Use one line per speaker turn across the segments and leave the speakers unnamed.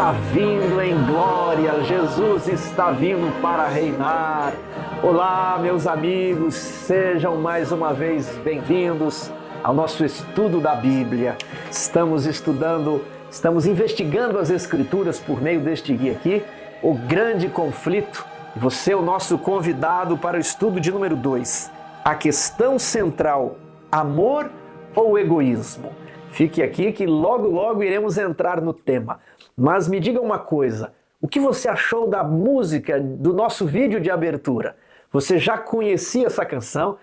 está vindo em glória, Jesus está vindo para reinar. Olá, meus amigos, sejam mais uma vez bem-vindos ao nosso estudo da Bíblia. Estamos investigando as Escrituras por meio deste guia aqui, O Grande Conflito. Você é o nosso convidado para o estudo de número 2, a questão central, amor ou egoísmo? Fique aqui que logo iremos entrar no tema. Mas me diga uma coisa, o que você achou da música do nosso vídeo de abertura? Você já conhecia essa canção?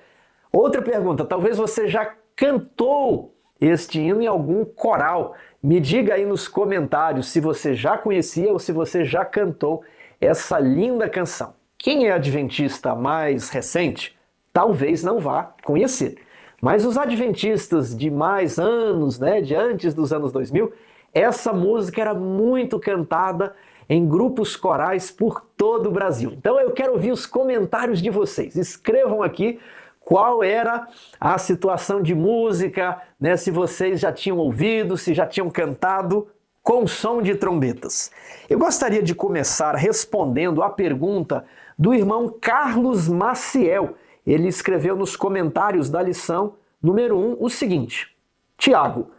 Outra pergunta, talvez você já cantou este hino em algum coral. Me diga aí nos comentários se você já conhecia ou se você já cantou essa linda canção. Quem é adventista mais recente, talvez não vá conhecer. Mas os adventistas de mais anos, de antes dos anos 2000, essa música era muito cantada em grupos corais por todo o Brasil. Então eu quero ouvir os comentários de vocês. Escrevam aqui qual era a situação de música, se vocês já tinham ouvido, se já tinham cantado com som de trombetas. Eu gostaria de começar respondendo à pergunta do irmão Carlos Maciel. Ele escreveu nos comentários da lição número 1 o seguinte: Tiago,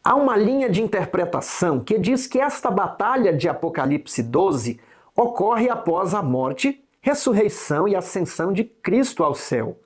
há uma linha de interpretação que diz que esta batalha de Apocalipse 12 ocorre após a morte, ressurreição e ascensão de Cristo ao céu.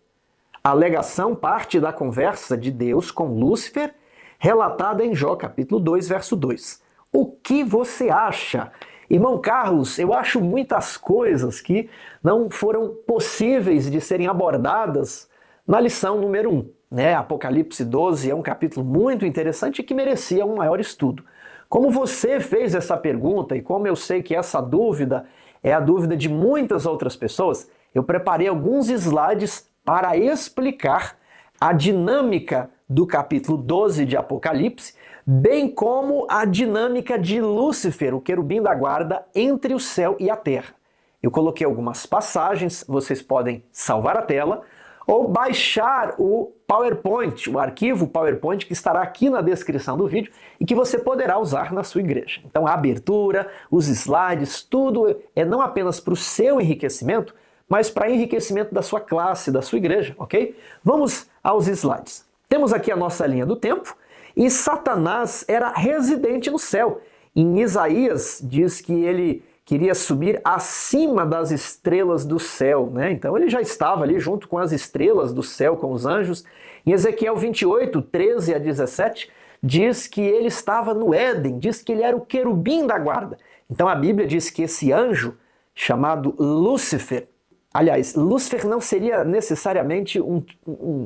A alegação parte da conversa de Deus com Lúcifer, relatada em Jó capítulo 2, verso 2. O que você acha? Irmão Carlos, eu acho muitas coisas que não foram possíveis de serem abordadas na lição número 1. Apocalipse 12 é um capítulo muito interessante e que merecia um maior estudo. Como você fez essa pergunta e como eu sei que essa dúvida é a dúvida de muitas outras pessoas, eu preparei alguns slides para explicar a dinâmica do capítulo 12 de Apocalipse, bem como a dinâmica de Lúcifer, o querubim da guarda, entre o céu e a terra. Eu coloquei algumas passagens, vocês podem salvar a tela ou baixar o PowerPoint, o arquivo PowerPoint que estará aqui na descrição do vídeo e que você poderá usar na sua igreja. Então a abertura, os slides, tudo é não apenas para o seu enriquecimento, mas para enriquecimento da sua classe, da sua igreja, ok? Vamos aos slides. Temos aqui a nossa linha do tempo e Satanás era residente no céu. Em Isaías diz que ele queria subir acima das estrelas do céu, Então ele já estava ali junto com as estrelas do céu, com os anjos. Em Ezequiel 28, 13 a 17, diz que ele estava no Éden, diz que ele era o querubim da guarda. Então a Bíblia diz que esse anjo, chamado Lúcifer, aliás, Lúcifer não seria necessariamente um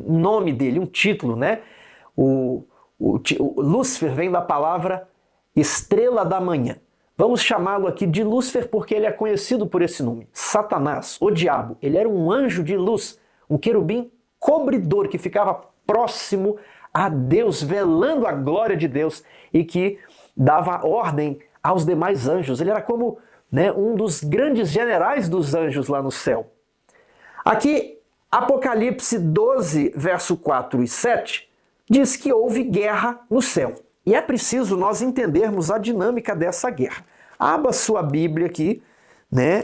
nome dele, um título, O Lúcifer vem da palavra estrela da manhã. Vamos chamá-lo aqui de Lúcifer porque ele é conhecido por esse nome. Satanás, o diabo, ele era um anjo de luz, um querubim cobridor que ficava próximo a Deus, velando a glória de Deus e que dava ordem aos demais anjos. Ele era como um dos grandes generais dos anjos lá no céu. Aqui, Apocalipse 12, verso 4 e 7, diz que houve guerra no céu. E é preciso nós entendermos a dinâmica dessa guerra. Abra sua Bíblia aqui,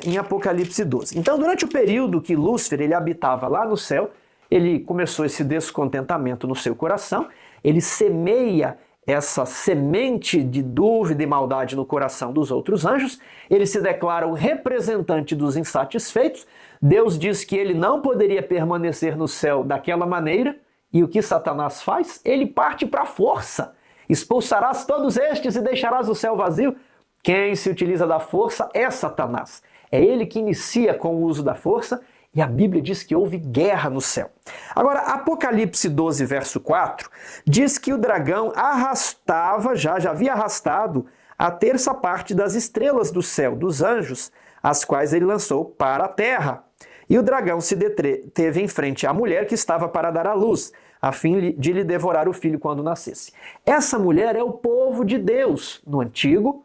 em Apocalipse 12. Então, durante o período que Lúcifer ele habitava lá no céu, ele começou esse descontentamento no seu coração, ele semeia essa semente de dúvida e maldade no coração dos outros anjos, ele se declara o representante dos insatisfeitos, Deus diz que ele não poderia permanecer no céu daquela maneira, e o que Satanás faz? Ele parte para a força. Expulsarás todos estes e deixarás o céu vazio? Quem se utiliza da força é Satanás. É ele que inicia com o uso da força e a Bíblia diz que houve guerra no céu. Agora, Apocalipse 12, verso 4, diz que o dragão arrastava, já havia arrastado a terça parte das estrelas do céu, dos anjos, as quais ele lançou para a terra. E o dragão se deteve em frente à mulher que estava para dar à luz, a fim de lhe devorar o filho quando nascesse. Essa mulher é o povo de Deus no Antigo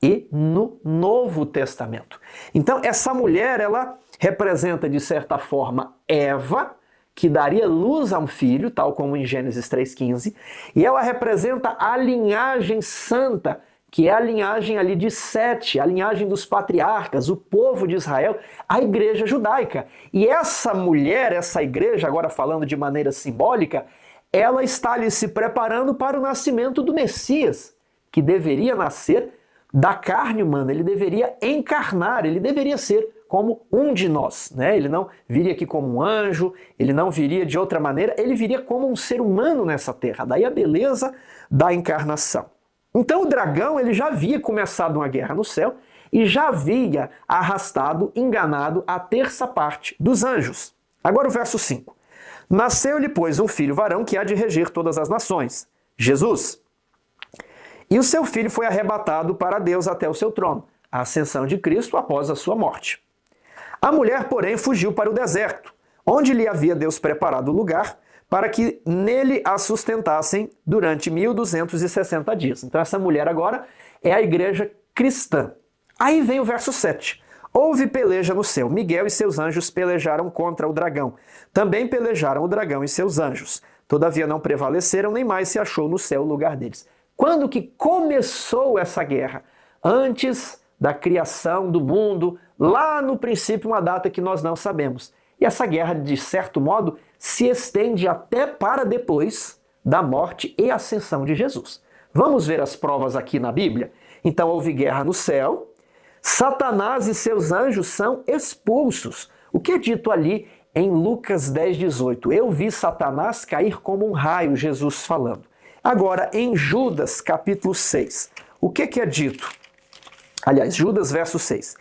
e no Novo Testamento. Então, essa mulher, ela representa, de certa forma, Eva, que daria luz a um filho, tal como em Gênesis 3,15, e ela representa a linhagem santa que é a linhagem ali de Sete, a linhagem dos patriarcas, o povo de Israel, a igreja judaica. E essa mulher, essa igreja, agora falando de maneira simbólica, ela está ali se preparando para o nascimento do Messias, que deveria nascer da carne humana, ele deveria encarnar, ele deveria ser como um de nós, né? Ele não viria aqui como um anjo, ele não viria de outra maneira, ele viria como um ser humano nessa terra. Daí a beleza da encarnação. Então o dragão ele já havia começado uma guerra no céu e já havia arrastado, enganado a terça parte dos anjos. Agora o verso 5. Nasceu-lhe, pois, um filho varão que há de reger todas as nações, Jesus. E o seu filho foi arrebatado para Deus até o seu trono, a ascensão de Cristo após a sua morte. A mulher, porém, fugiu para o deserto, onde lhe havia Deus preparado lugar para que nele a sustentassem durante 1260 dias. Então essa mulher agora é a igreja cristã. Aí vem o verso 7. Houve peleja no céu. Miguel e seus anjos pelejaram contra o dragão. Também pelejaram o dragão e seus anjos. Todavia não prevaleceram, nem mais se achou no céu o lugar deles. Quando que começou essa guerra? Antes da criação do mundo, lá no princípio, uma data que nós não sabemos. E essa guerra, de certo modo, se estende até para depois da morte e ascensão de Jesus. Vamos ver as provas aqui na Bíblia? Então houve guerra no céu, Satanás e seus anjos são expulsos. O que é dito ali em Lucas 10:18? Eu vi Satanás cair como um raio, Jesus falando. Agora, em Judas, capítulo 6, o que é dito? Aliás, Judas, verso 6.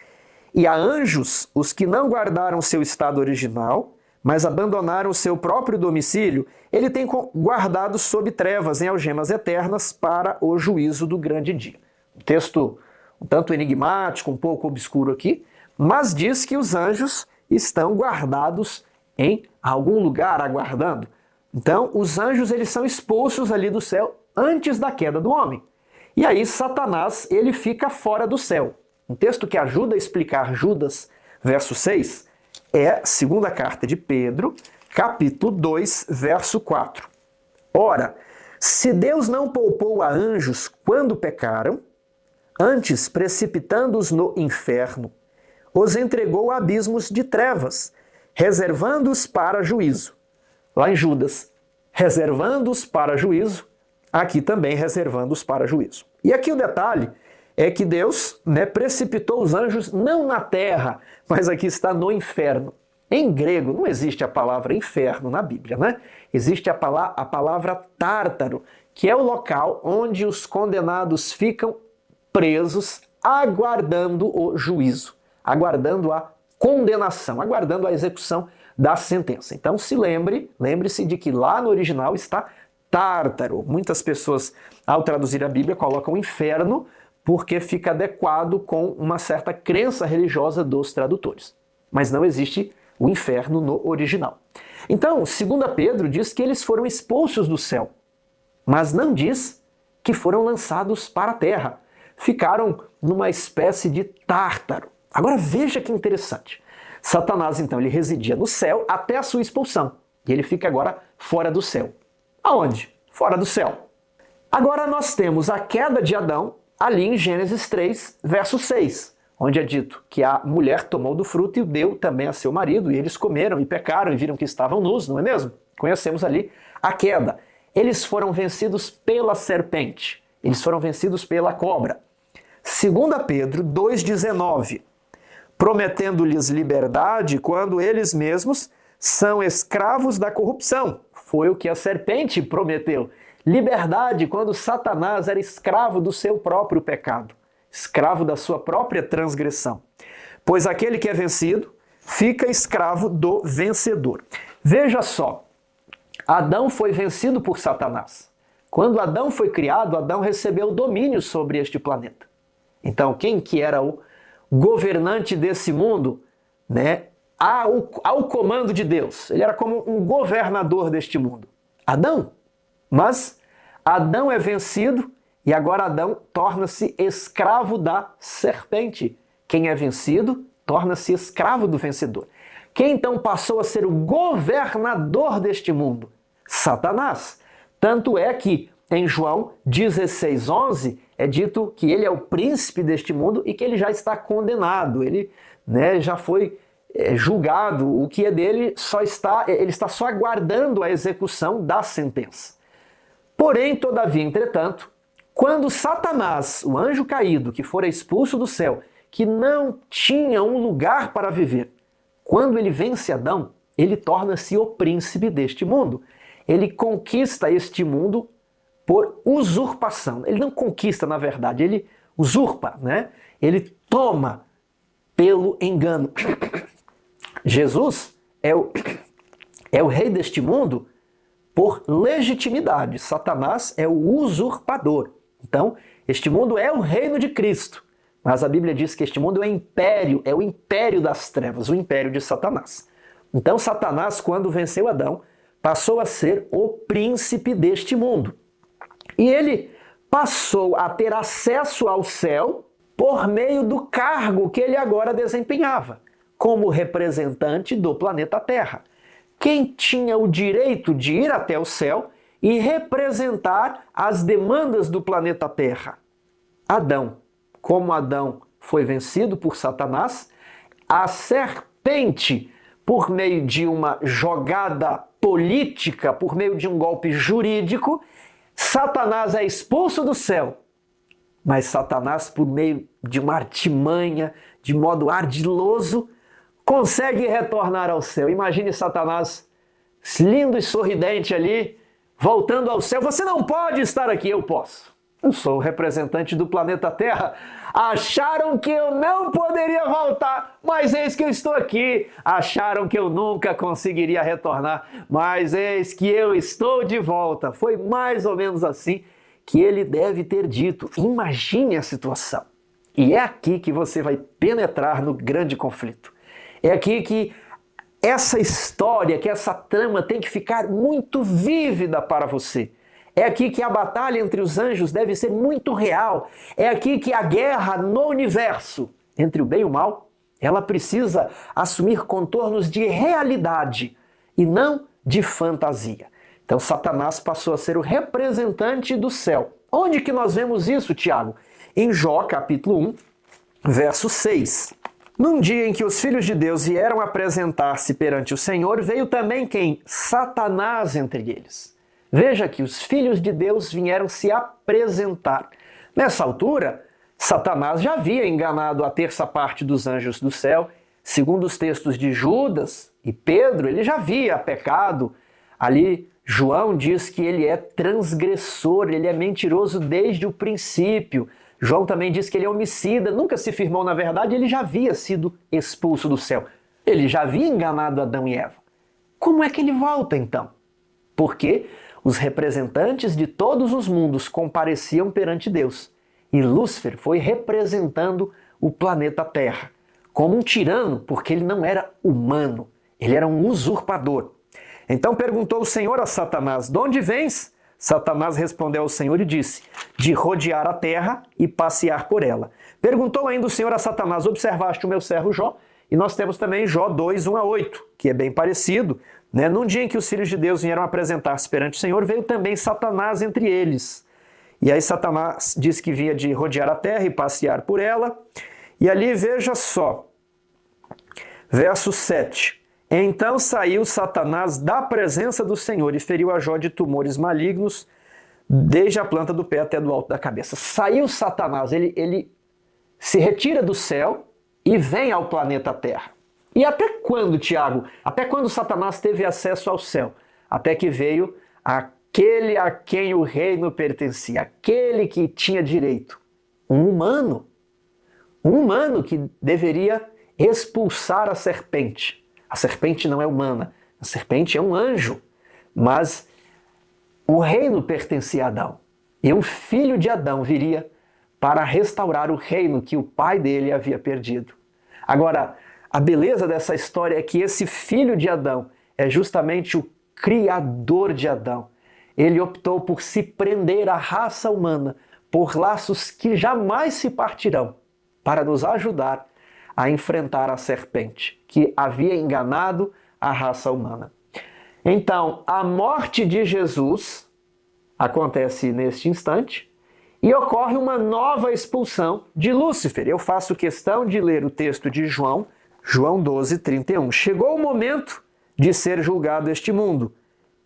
E a anjos, os que não guardaram seu estado original, mas abandonaram seu próprio domicílio, ele tem guardado sob trevas em algemas eternas para o juízo do grande dia. Um texto um tanto enigmático, um pouco obscuro aqui, mas diz que os anjos estão guardados em algum lugar, aguardando. Então, os anjos eles são expulsos ali do céu antes da queda do homem. E aí Satanás ele fica fora do céu. Um texto que ajuda a explicar Judas, verso 6, é a segunda carta de Pedro, capítulo 2, verso 4. Ora, se Deus não poupou a anjos quando pecaram, antes, precipitando-os no inferno, os entregou a abismos de trevas, reservando-os para juízo. Lá em Judas, reservando-os para juízo, aqui também reservando-os para juízo. E aqui o detalhe é que Deus precipitou os anjos não na terra, mas aqui está no inferno. Em grego não existe a palavra inferno na Bíblia, né? Existe a palavra tártaro, que é o local onde os condenados ficam presos, aguardando o juízo, aguardando a condenação, aguardando a execução da sentença. Então lembre-se de que lá no original está tártaro. Muitas pessoas, ao traduzir a Bíblia, colocam inferno porque fica adequado com uma certa crença religiosa dos tradutores. Mas não existe o inferno no original. Então, 2 Pedro diz que eles foram expulsos do céu, mas não diz que foram lançados para a terra. Ficaram numa espécie de tártaro. Agora veja que interessante. Satanás, então, ele residia no céu até a sua expulsão. E ele fica agora fora do céu. Aonde? Fora do céu. Agora nós temos a queda de Adão ali em Gênesis 3, verso 6, onde é dito que a mulher tomou do fruto e deu também a seu marido, e eles comeram e pecaram e viram que estavam nus, não é mesmo? Conhecemos ali a queda. Eles foram vencidos pela serpente, eles foram vencidos pela cobra. 2 Pedro 2,19, prometendo-lhes liberdade quando eles mesmos são escravos da corrupção. Foi o que a serpente prometeu. Liberdade quando Satanás era escravo do seu próprio pecado, escravo da sua própria transgressão. Pois aquele que é vencido fica escravo do vencedor. Veja só, Adão foi vencido por Satanás. Quando Adão foi criado, Adão recebeu domínio sobre este planeta. Então, quem que era o governante desse mundo, ao comando de Deus? Ele era como um governador deste mundo. Adão. Mas Adão é vencido e agora Adão torna-se escravo da serpente. Quem é vencido torna-se escravo do vencedor. Quem então passou a ser o governador deste mundo? Satanás. Tanto é que em João 16:11 é dito que ele é o príncipe deste mundo e que ele já está condenado, ele, já foi julgado, o que é dele ele está só aguardando a execução da sentença. Porém, todavia, entretanto, quando Satanás, o anjo caído, que fora expulso do céu, que não tinha um lugar para viver, quando ele vence Adão, ele torna-se o príncipe deste mundo. Ele conquista este mundo por usurpação. Ele não conquista, na verdade, ele usurpa, Ele toma pelo engano. Jesus é o rei deste mundo por legitimidade. Satanás é o usurpador. Então, este mundo é o reino de Cristo. Mas a Bíblia diz que este mundo é o império das trevas, o império de Satanás. Então, Satanás, quando venceu Adão, passou a ser o príncipe deste mundo. E ele passou a ter acesso ao céu por meio do cargo que ele agora desempenhava, como representante do planeta Terra. Quem tinha o direito de ir até o céu e representar as demandas do planeta Terra? Adão. Como Adão foi vencido por Satanás, a serpente, por meio de uma jogada política, por meio de um golpe jurídico, Satanás é expulso do céu. Mas Satanás, por meio de uma artimanha, de modo ardiloso, consegue retornar ao céu. Imagine Satanás, lindo e sorridente ali, voltando ao céu. Você não pode estar aqui, eu posso. Eu sou o representante do planeta Terra. Acharam que eu não poderia voltar, mas eis que eu estou aqui. Acharam que eu nunca conseguiria retornar, mas eis que eu estou de volta. Foi mais ou menos assim que ele deve ter dito. Imagine a situação. E é aqui que você vai penetrar no grande conflito. É aqui que essa história, que essa trama tem que ficar muito vívida para você. É aqui que a batalha entre os anjos deve ser muito real. É aqui que a guerra no universo entre o bem e o mal, ela precisa assumir contornos de realidade e não de fantasia. Então Satanás passou a ser o representante do céu. Onde que nós vemos isso, Tiago? Em Jó, capítulo 1, verso 6. Num dia em que os filhos de Deus vieram apresentar-se perante o Senhor, veio também quem? Satanás entre eles. Veja que os filhos de Deus vieram se apresentar. Nessa altura, Satanás já havia enganado a terça parte dos anjos do céu. Segundo os textos de Judas e Pedro, ele já havia pecado. Ali, João diz que ele é transgressor, ele é mentiroso desde o princípio. João também diz que ele é homicida, nunca se firmou na verdade, ele já havia sido expulso do céu. Ele já havia enganado Adão e Eva. Como é que ele volta então? Porque os representantes de todos os mundos compareciam perante Deus. E Lúcifer foi representando o planeta Terra como um tirano, porque ele não era humano, ele era um usurpador. Então perguntou o Senhor a Satanás: de onde vens? Satanás respondeu ao Senhor e disse: de rodear a terra e passear por ela. Perguntou ainda o Senhor a Satanás: observaste o meu servo Jó? E nós temos também Jó 2, 1 a 8, que é bem parecido. Num dia em que os filhos de Deus vieram apresentar-se perante o Senhor, veio também Satanás entre eles. E aí Satanás diz que vinha de rodear a terra e passear por ela. E ali, veja só, verso 7. Então saiu Satanás da presença do Senhor e feriu a Jó de tumores malignos, desde a planta do pé até do alto da cabeça. Saiu Satanás, ele se retira do céu e vem ao planeta Terra. E até quando, Tiago? Até quando Satanás teve acesso ao céu? Até que veio aquele a quem o reino pertencia, aquele que tinha direito. Um humano que deveria expulsar a serpente. A serpente não é humana, a serpente é um anjo, mas o reino pertencia a Adão. E um filho de Adão viria para restaurar o reino que o pai dele havia perdido. Agora, a beleza dessa história é que esse filho de Adão é justamente o criador de Adão. Ele optou por se prender à raça humana por laços que jamais se partirão, para nos ajudar a enfrentar a serpente que havia enganado a raça humana. Então, a morte de Jesus acontece neste instante e ocorre uma nova expulsão de Lúcifer. Eu faço questão de ler o texto de João 12, 31. Chegou o momento de ser julgado este mundo,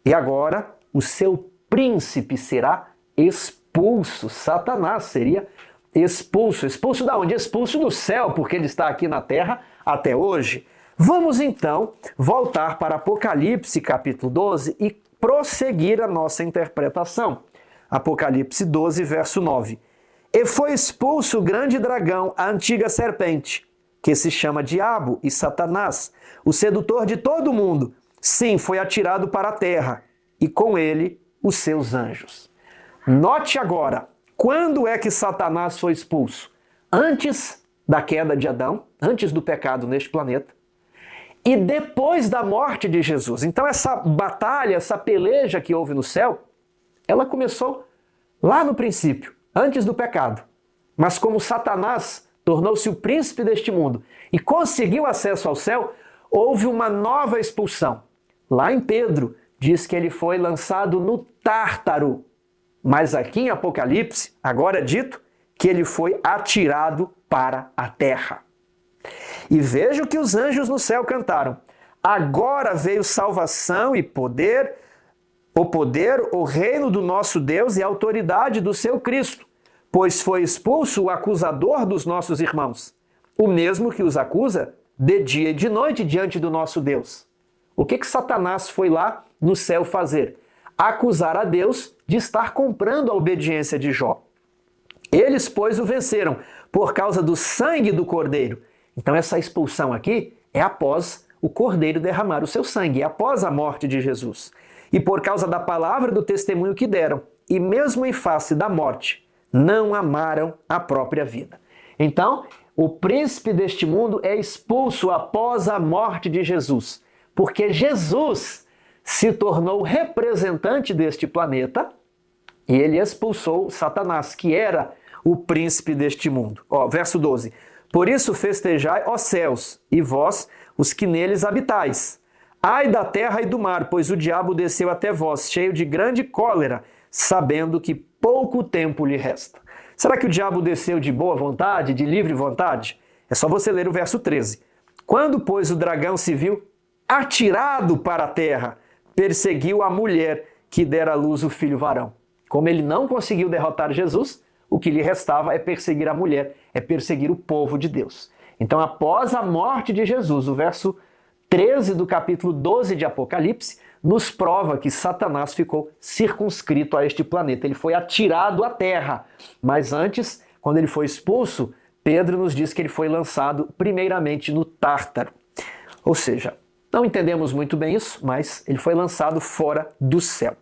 e agora o seu príncipe será expulso. Satanás seria expulso. Expulso da onde? Expulso do céu, porque ele está aqui na terra até hoje. Vamos então voltar para Apocalipse capítulo 12 e prosseguir a nossa interpretação. Apocalipse 12, verso 9. E foi expulso o grande dragão, a antiga serpente, que se chama Diabo e Satanás, o sedutor de todo mundo. Sim, foi atirado para a terra, e com ele os seus anjos. Note agora, quando é que Satanás foi expulso? Antes da queda de Adão, antes do pecado neste planeta, e depois da morte de Jesus. Então essa batalha, essa peleja que houve no céu, ela começou lá no princípio, antes do pecado. Mas como Satanás tornou-se o príncipe deste mundo e conseguiu acesso ao céu, houve uma nova expulsão. Lá em Pedro, diz que ele foi lançado no Tártaro. Mas aqui em Apocalipse, agora é dito que ele foi atirado para a terra. E veja o que os anjos no céu cantaram. Agora veio salvação e poder, o reino do nosso Deus e a autoridade do seu Cristo, pois foi expulso o acusador dos nossos irmãos, o mesmo que os acusa de dia e de noite diante do nosso Deus. O que Satanás foi lá no céu fazer? Acusar a Deus de estar comprando a obediência de Jó. Eles, pois, o venceram por causa do sangue do Cordeiro. Então essa expulsão aqui é após o Cordeiro derramar o seu sangue, é após a morte de Jesus. E por causa da palavra do testemunho que deram, e mesmo em face da morte, não amaram a própria vida. Então, o príncipe deste mundo é expulso após a morte de Jesus, porque Jesus se tornou representante deste planeta e ele expulsou Satanás, que era o príncipe deste mundo. Verso 12. Por isso festejai, ó céus, e vós, os que neles habitais. Ai da terra e do mar, pois o diabo desceu até vós, cheio de grande cólera, sabendo que pouco tempo lhe resta. Será que o diabo desceu de boa vontade, de livre vontade? É só você ler o verso 13. Quando, pois, o dragão se viu atirado para a terra, perseguiu a mulher que dera à luz o filho varão. Como ele não conseguiu derrotar Jesus, o que lhe restava é perseguir a mulher, é perseguir o povo de Deus. Então, após a morte de Jesus, o verso 13 do capítulo 12 de Apocalipse, nos prova que Satanás ficou circunscrito a este planeta. Ele foi atirado à terra. Mas antes, quando ele foi expulso, Pedro nos diz que ele foi lançado primeiramente no Tártaro. Ou seja, não entendemos muito bem isso, mas ele foi lançado fora do céu.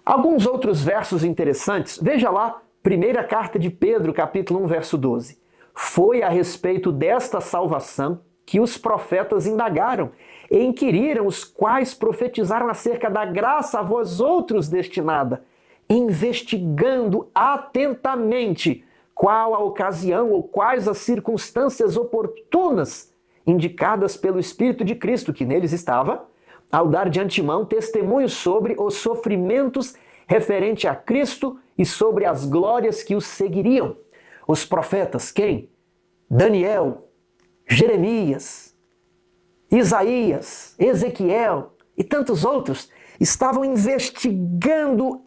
Alguns outros versos interessantes. Veja lá, primeira carta de Pedro, capítulo 1, verso 12. Foi a respeito desta salvação que os profetas indagaram e inquiriram, os quais profetizaram acerca da graça a vós outros destinada, investigando atentamente qual a ocasião ou quais as circunstâncias oportunas indicadas pelo Espírito de Cristo que neles estava, ao dar de antemão testemunho sobre os sofrimentos referente a Cristo e sobre as glórias que os seguiriam. Os profetas, quem? Daniel, Jeremias, Isaías, Ezequiel e tantos outros estavam investigando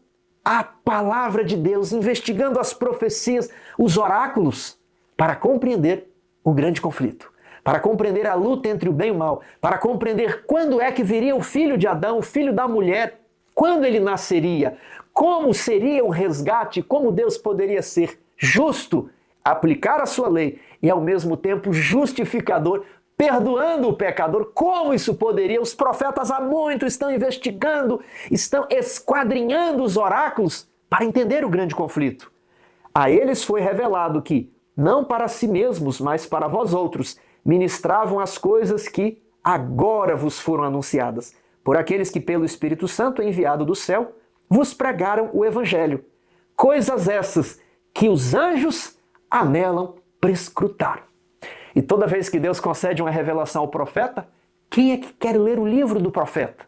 a palavra de Deus, investigando as profecias, os oráculos, para compreender o grande conflito, para compreender a luta entre o bem e o mal, para compreender quando é que viria o filho de Adão, o filho da mulher, quando ele nasceria, como seria o resgate, como Deus poderia ser justo, aplicar a sua lei e ao mesmo tempo justificador, perdoando o pecador. Como isso poderia? Os profetas há muito estão investigando, estão esquadrinhando os oráculos para entender o grande conflito. A eles foi revelado que, não para si mesmos, mas para vós outros, ministravam as coisas que agora vos foram anunciadas, por aqueles que pelo Espírito Santo enviado do céu, vos pregaram o Evangelho. Coisas essas que os anjos anelam prescrutar. E toda vez que Deus concede uma revelação ao profeta, quem é que quer ler o livro do profeta?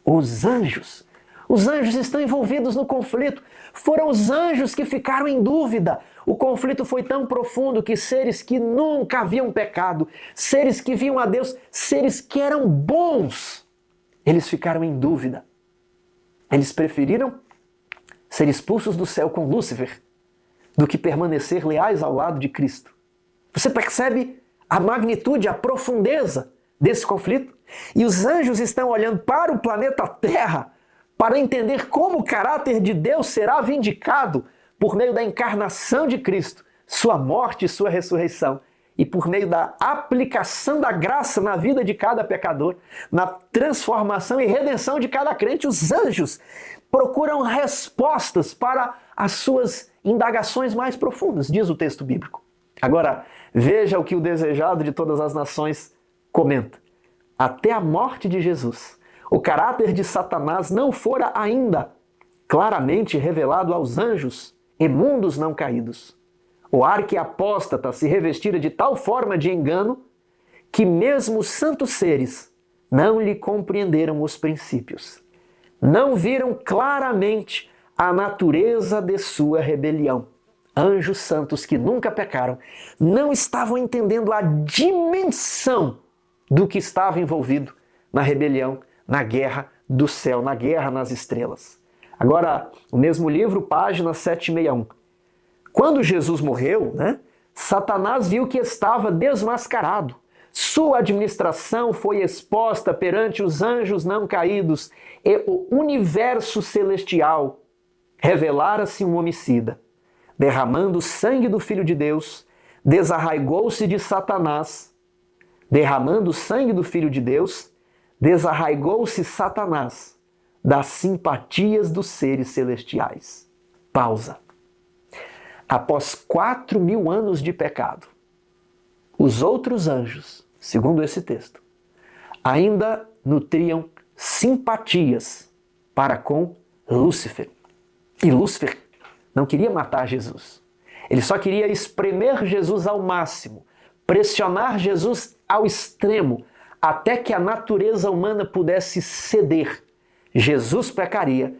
Os anjos. Os anjos estão envolvidos no conflito. Foram os anjos que ficaram em dúvida. O conflito foi tão profundo que seres que nunca haviam pecado, seres que viam a Deus, seres que eram bons, eles ficaram em dúvida. Eles preferiram ser expulsos do céu com Lúcifer do que permanecer leais ao lado de Cristo. Você percebe a magnitude, a profundeza desse conflito? E os anjos estão olhando para o planeta Terra para entender como o caráter de Deus será vindicado por meio da encarnação de Cristo, sua morte e sua ressurreição, e por meio da aplicação da graça na vida de cada pecador, na transformação e redenção de cada crente. Os anjos procuram respostas para as suas indagações mais profundas, diz o texto bíblico. Agora, veja o que o desejado de todas as nações comenta. Até a morte de Jesus, o caráter de Satanás não fora ainda claramente revelado aos anjos e mundos não caídos. O arquiapóstata se revestira de tal forma de engano que mesmo os santos seres não lhe compreenderam os princípios. Não viram claramente a natureza de sua rebelião. Anjos santos que nunca pecaram não estavam entendendo a dimensão do que estava envolvido na rebelião, na guerra do céu, na guerra nas estrelas. Agora, o mesmo livro, página 761. Quando Jesus morreu, Satanás viu que estava desmascarado. Sua administração foi exposta perante os anjos não caídos e o universo celestial. Revelara-se um homicida. Derramando o sangue do Filho de Deus, desarraigou-se de Satanás. Derramando o sangue do Filho de Deus, desarraigou-se Satanás das simpatias dos seres celestiais. Pausa. Após 4.000 anos de pecado, os outros anjos, segundo esse texto, ainda nutriam simpatias para com Lúcifer. E Lúcifer não queria matar Jesus. Ele só queria espremer Jesus ao máximo, pressionar Jesus ao extremo, até que a natureza humana pudesse ceder. Jesus pecaria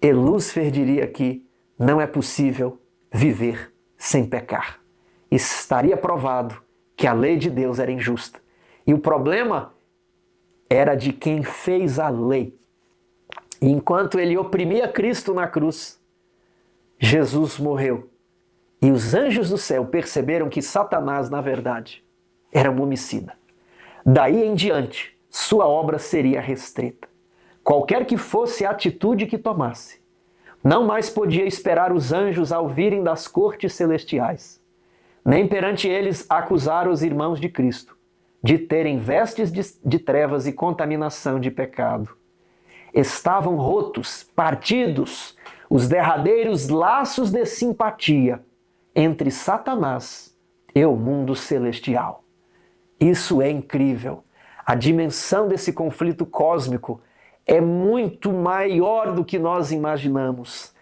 e Lúcifer diria que não é possível viver sem pecar. Estaria provado que a lei de Deus era injusta. E o problema era de quem fez a lei. E enquanto ele oprimia Cristo na cruz, Jesus morreu. E os anjos do céu perceberam que Satanás, na verdade, era um homicida. Daí em diante, sua obra seria restrita. Qualquer que fosse a atitude que tomasse, não mais podia esperar os anjos ao virem das cortes celestiais, nem perante eles acusar os irmãos de Cristo de terem vestes de trevas e contaminação de pecado. Estavam rotos, partidos, os derradeiros laços de simpatia entre Satanás e o mundo celestial. Isso é incrível. A dimensão desse conflito cósmico é muito maior do que nós imaginamos.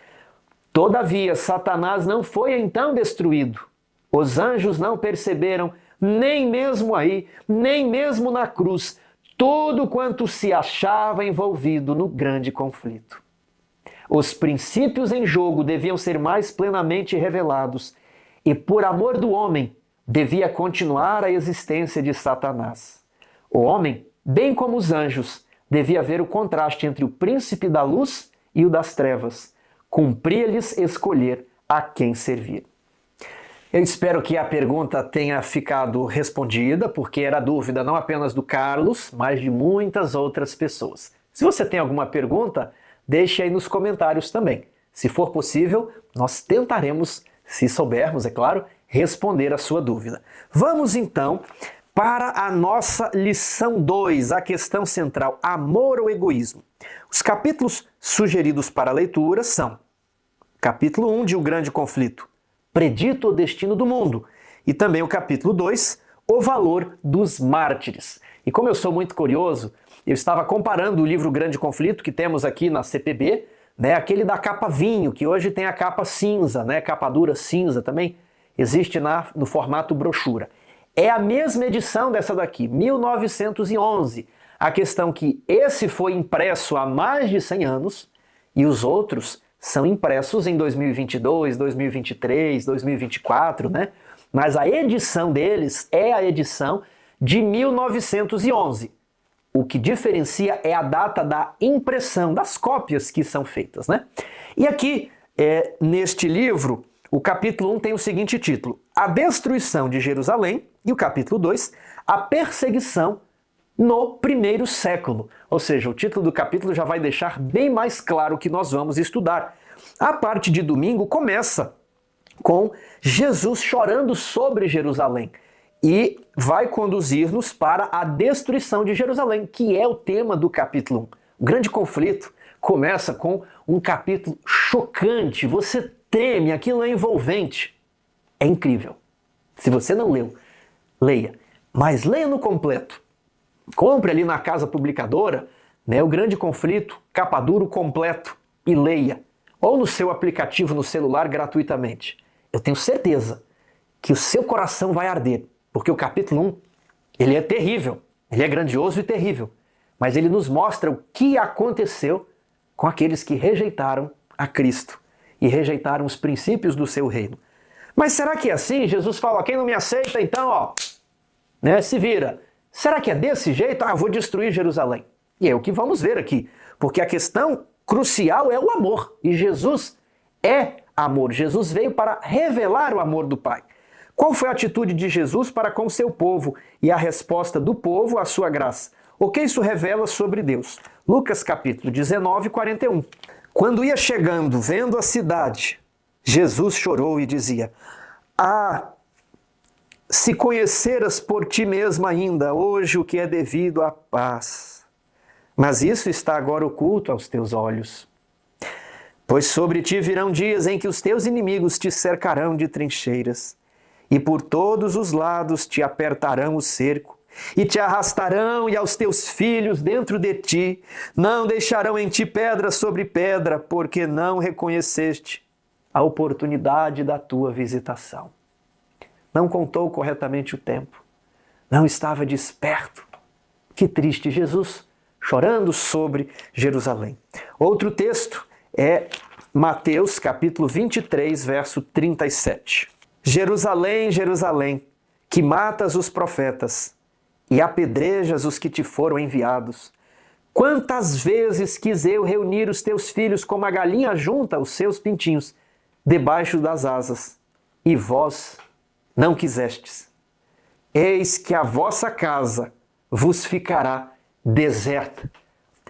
Todavia, Satanás não foi então destruído. Os anjos não perceberam, nem mesmo aí, nem mesmo na cruz, tudo quanto se achava envolvido no grande conflito. Os princípios em jogo deviam ser mais plenamente revelados, e por amor do homem, devia continuar a existência de Satanás. O homem, bem como os anjos, devia haver o contraste entre o príncipe da luz e o das trevas. Cumpria-lhes escolher a quem servir. Eu espero que a pergunta tenha ficado respondida, porque era dúvida não apenas do Carlos, mas de muitas outras pessoas. Se você tem alguma pergunta, deixe aí nos comentários também. Se for possível, nós tentaremos, se soubermos, é claro, responder a sua dúvida. Vamos então para a nossa lição 2, a questão central, amor ou egoísmo. Os capítulos sugeridos para a leitura são capítulo 1 de O Grande Conflito, Predito o Destino do Mundo, e também o capítulo 2, O Valor dos Mártires. E como eu sou muito curioso, eu estava comparando o livro Grande Conflito, que temos aqui na CPB, aquele da capa vinho, que hoje tem a capa cinza, capa dura cinza também, existe no formato brochura. É a mesma edição dessa daqui, 1911. A questão que esse foi impresso há mais de 100 anos e os outros são impressos em 2022, 2023, 2024, né? Mas a edição deles é a edição de 1911. O que diferencia é a data da impressão, das cópias que são feitas, né? E aqui, neste livro, o capítulo 1 tem o seguinte título: A Destruição de Jerusalém, e o capítulo 2, A Perseguição no Primeiro Século. Ou seja, o título do capítulo já vai deixar bem mais claro o que nós vamos estudar. A parte de domingo começa com Jesus chorando sobre Jerusalém e vai conduzir-nos para a destruição de Jerusalém, que é o tema do capítulo 1. O grande conflito começa com um capítulo chocante, você treme, aquilo é envolvente. É incrível. Se você não leu, leia, mas leia no completo. Compre ali na casa publicadora, né, o grande conflito, capa duro completo, e leia. Ou no seu aplicativo no celular gratuitamente. Eu tenho certeza que o seu coração vai arder, porque o capítulo 1, ele é terrível, ele é grandioso e terrível, mas ele nos mostra o que aconteceu com aqueles que rejeitaram a Cristo e rejeitaram os princípios do seu reino. Mas será que é assim? Jesus fala: quem não me aceita, então, né, se vira. Será que é desse jeito? Eu vou destruir Jerusalém. E é o que vamos ver aqui, porque a questão crucial é o amor, e Jesus é amor. Jesus veio para revelar o amor do Pai. Qual foi a atitude de Jesus para com o seu povo e a resposta do povo à sua graça? O que isso revela sobre Deus? Lucas capítulo 19, 41. Quando ia chegando, vendo a cidade, Jesus chorou e dizia: se conheceras por ti mesmo ainda hoje o que é devido à paz, mas isso está agora oculto aos teus olhos. Pois sobre ti virão dias em que os teus inimigos te cercarão de trincheiras, e por todos os lados te apertarão o cerco, e te arrastarão e aos teus filhos dentro de ti, não deixarão em ti pedra sobre pedra, porque não reconheceste a oportunidade da tua visitação. Não contou corretamente o tempo, não estava desperto. Que triste, Jesus chorando sobre Jerusalém. Outro texto é Mateus capítulo 23, verso 37. Jerusalém, Jerusalém, que matas os profetas e apedrejas os que te foram enviados. Quantas vezes quis eu reunir os teus filhos como a galinha junta os seus pintinhos debaixo das asas, e vós não quisestes. Eis que a vossa casa vos ficará deserta.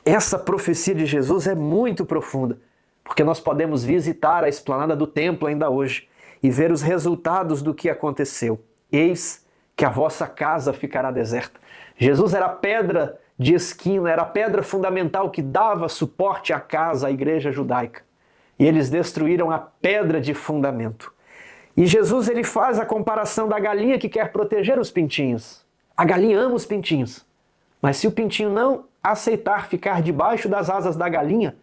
Essa profecia de Jesus é muito profunda, porque nós podemos visitar a esplanada do templo ainda hoje e ver os resultados do que aconteceu. Eis que a vossa casa ficará deserta. Jesus era a pedra de esquina, era a pedra fundamental que dava suporte à casa, à igreja judaica. E eles destruíram a pedra de fundamento. E Jesus ele faz a comparação da galinha que quer proteger os pintinhos. A galinha ama os pintinhos, mas se o pintinho não aceitar ficar debaixo das asas da galinha,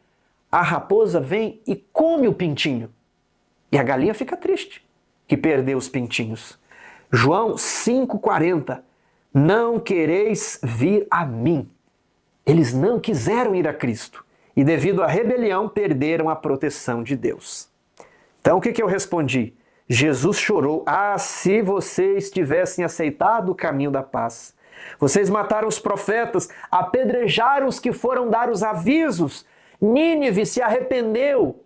a raposa vem e come o pintinho. E a galinha fica triste que perdeu os pintinhos. João 5,40. Não quereis vir a mim. Eles não quiseram ir a Cristo e devido à rebelião perderam a proteção de Deus. Então o que eu respondi? Jesus chorou: se vocês tivessem aceitado o caminho da paz. Vocês mataram os profetas, apedrejaram os que foram dar os avisos. Nínive se arrependeu.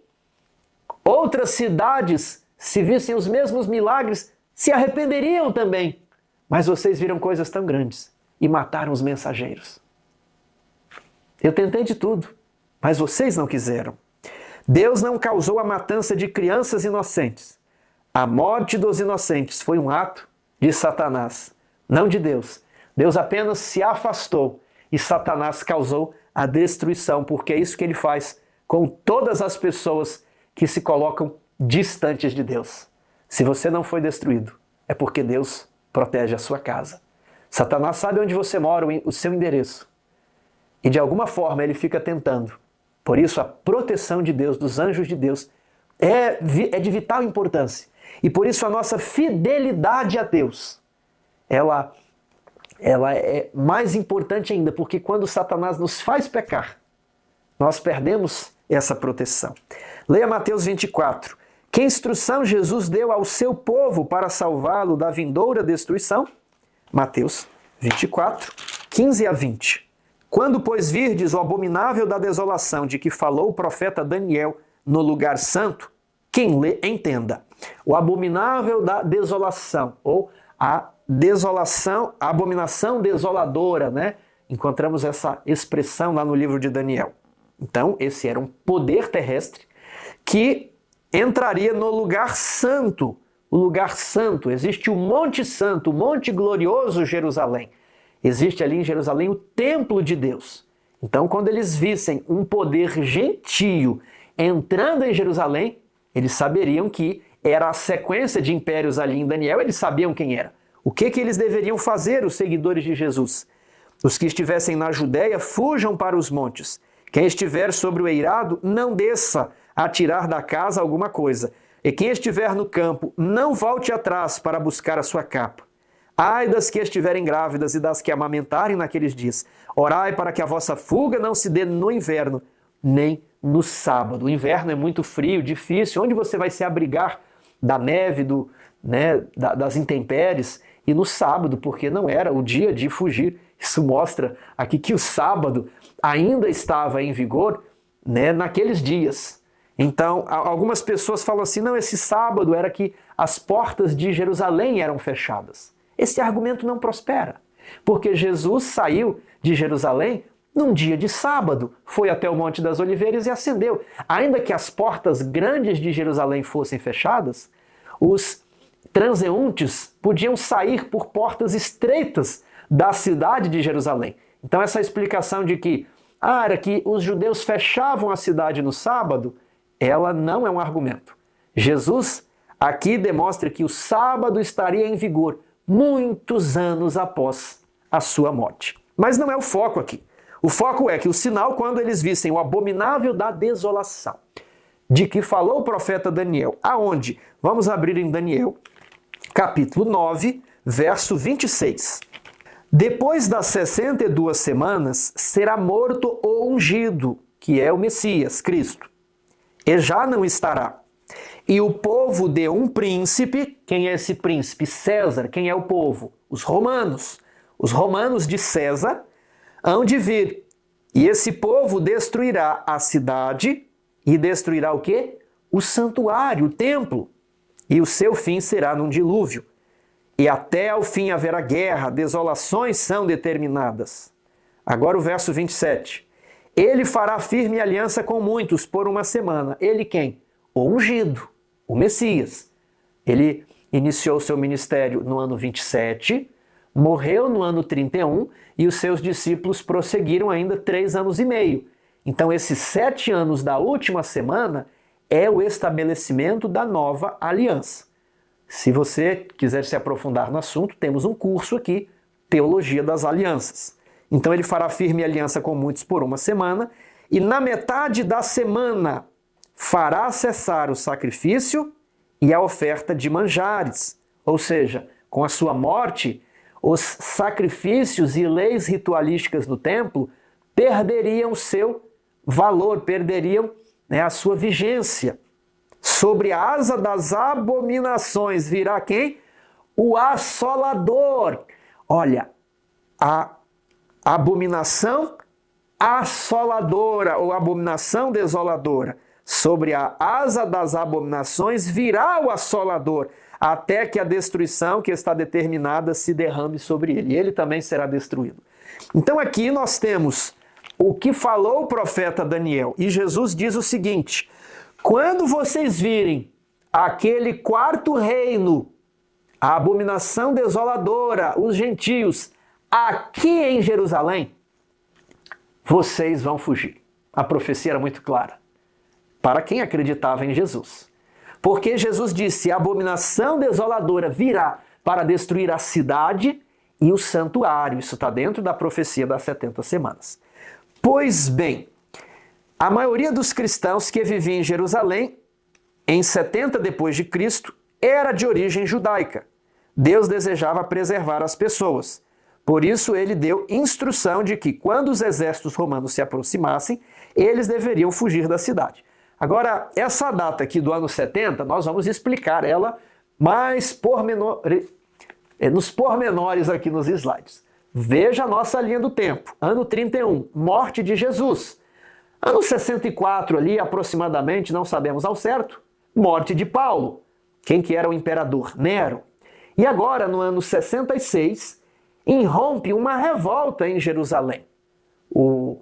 Outras cidades, se vissem os mesmos milagres, se arrependeriam também. Mas vocês viram coisas tão grandes e mataram os mensageiros. Eu tentei de tudo, mas vocês não quiseram. Deus não causou a matança de crianças inocentes. A morte dos inocentes foi um ato de Satanás, não de Deus. Deus apenas se afastou e Satanás causou a destruição, porque é isso que ele faz com todas as pessoas que se colocam distantes de Deus. Se você não foi destruído, é porque Deus protege a sua casa. Satanás sabe onde você mora, o seu endereço. E de alguma forma ele fica tentando. Por isso a proteção de Deus, dos anjos de Deus, é de vital importância. E por isso a nossa fidelidade a Deus, ela ela é mais importante ainda, porque quando Satanás nos faz pecar, nós perdemos essa proteção. Leia Mateus 24. Que instrução Jesus deu ao seu povo para salvá-lo da vindoura destruição? Mateus 24, 15 a 20. Quando, pois, virdes o abominável da desolação de que falou o profeta Daniel no lugar santo, quem lê, entenda. O abominável da desolação, ou a desolação, a abominação desoladora, né? Encontramos essa expressão lá no livro de Daniel. Então, esse era um poder terrestre que entraria no lugar santo. O lugar santo, existe o Monte Santo, o Monte Glorioso Jerusalém. Existe ali em Jerusalém o templo de Deus. Então, quando eles vissem um poder gentio entrando em Jerusalém, eles saberiam que era a sequência de impérios ali em Daniel, eles sabiam quem era. O que eles deveriam fazer, os seguidores de Jesus? Os que estivessem na Judéia, fujam para os montes. Quem estiver sobre o eirado, não desça a tirar da casa alguma coisa. E quem estiver no campo, não volte atrás para buscar a sua capa. Ai das que estiverem grávidas e das que amamentarem naqueles dias. Orai para que a vossa fuga não se dê no inverno, nem no sábado. O inverno é muito frio, difícil. Onde você vai se abrigar da neve, das intempéries? E no sábado, porque não era o dia de fugir. Isso mostra aqui que o sábado ainda estava em vigor, naqueles dias. Então, algumas pessoas falam assim, não, esse sábado era que as portas de Jerusalém eram fechadas. Esse argumento não prospera, porque Jesus saiu de Jerusalém num dia de sábado, foi até o Monte das Oliveiras e ascendeu. Ainda que as portas grandes de Jerusalém fossem fechadas, os transeuntes podiam sair por portas estreitas da cidade de Jerusalém. Então essa explicação de que era que os judeus fechavam a cidade no sábado, ela não é um argumento. Jesus aqui demonstra que o sábado estaria em vigor muitos anos após a sua morte. Mas não é o foco aqui. O foco é que o sinal, quando eles vissem o abominável da desolação, de que falou o profeta Daniel, aonde? Vamos abrir em Daniel, capítulo 9, verso 26. Depois das 62 semanas, será morto o ungido, que é o Messias, Cristo, e já não estará. E o povo de um príncipe, quem é esse príncipe? César. Quem é o povo? Os romanos. Os romanos de César hão de vir. E esse povo destruirá a cidade e destruirá o quê? O santuário, o templo. E o seu fim será num dilúvio. E até ao fim haverá guerra, desolações são determinadas. Agora o verso 27. Ele fará firme aliança com muitos por uma semana. Ele quem? O ungido, o Messias. Ele iniciou seu ministério no ano 27, morreu no ano 31 e os seus discípulos prosseguiram ainda 3 anos e meio. Então esses 7 anos da última semana é o estabelecimento da nova aliança. Se você quiser se aprofundar no assunto, temos um curso aqui, Teologia das Alianças. Então ele fará firme aliança com muitos por uma semana e na metade da semana fará cessar o sacrifício e a oferta de manjares. Ou seja, com a sua morte, os sacrifícios e leis ritualísticas do templo perderiam seu valor, perderiam a sua vigência. Sobre a asa das abominações virá quem? O assolador. Olha, a abominação assoladora ou abominação desoladora. Sobre a asa das abominações virá o assolador, até que a destruição que está determinada se derrame sobre ele. E ele também será destruído. Então aqui nós temos o que falou o profeta Daniel. E Jesus diz o seguinte: quando vocês virem aquele quarto reino, a abominação desoladora, os gentios, aqui em Jerusalém, vocês vão fugir. A profecia era muito clara para quem acreditava em Jesus. Porque Jesus disse: a abominação desoladora virá para destruir a cidade e o santuário. Isso está dentro da profecia das 70 semanas. Pois bem, a maioria dos cristãos que viviam em Jerusalém, em 70 depois de Cristo, era de origem judaica. Deus desejava preservar as pessoas. Por isso ele deu instrução de que quando os exércitos romanos se aproximassem, eles deveriam fugir da cidade. Agora, essa data aqui do ano 70, nós vamos explicar ela mais nos pormenores aqui nos slides. Veja a nossa linha do tempo. Ano 31, morte de Jesus. Ano 64 ali, aproximadamente, não sabemos ao certo, morte de Paulo. Quem que era o imperador? Nero. E agora, no ano 66, irrompe uma revolta em Jerusalém. O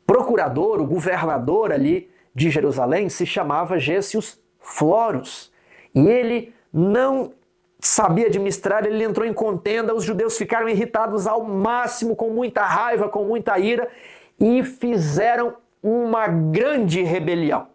procurador, o governador ali de Jerusalém se chamava Gessius Florus. E ele não sabia administrar, ele entrou em contenda, os judeus ficaram irritados ao máximo, com muita raiva, com muita ira, e fizeram uma grande rebelião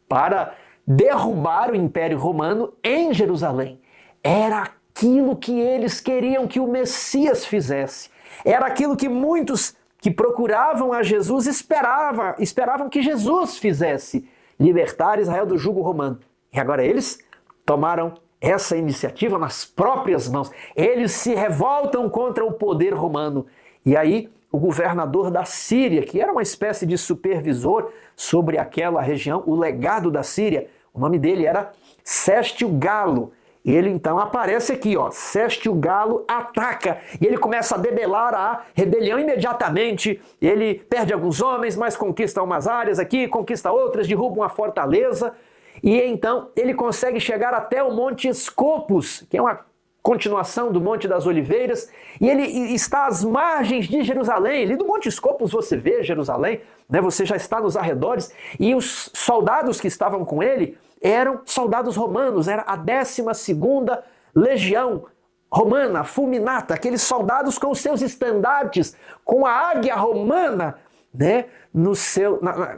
para derrubar o Império Romano em Jerusalém. Era aquilo que eles queriam que o Messias fizesse. Era aquilo que muitos que procuravam a Jesus esperavam que Jesus fizesse, libertar Israel do jugo romano. E agora eles tomaram essa iniciativa nas próprias mãos. Eles se revoltam contra o poder romano. E aí o governador da Síria, que era uma espécie de supervisor sobre aquela região, o legado da Síria, o nome dele era Sestio Galo. Ele então aparece aqui, ó, Sestio Galo ataca e ele começa a debelar a rebelião imediatamente. Ele perde alguns homens, mas conquista umas áreas aqui, conquista outras, derruba uma fortaleza e então ele consegue chegar até o Monte Escopus, que é uma continuação do Monte das Oliveiras, e ele está às margens de Jerusalém. Ali do Monte Escopus você vê Jerusalém, né? Você já está nos arredores, e os soldados que estavam com ele eram soldados romanos, era a 12ª Legião Romana, Fulminata, aqueles soldados com os seus estandartes, com a águia romana, né,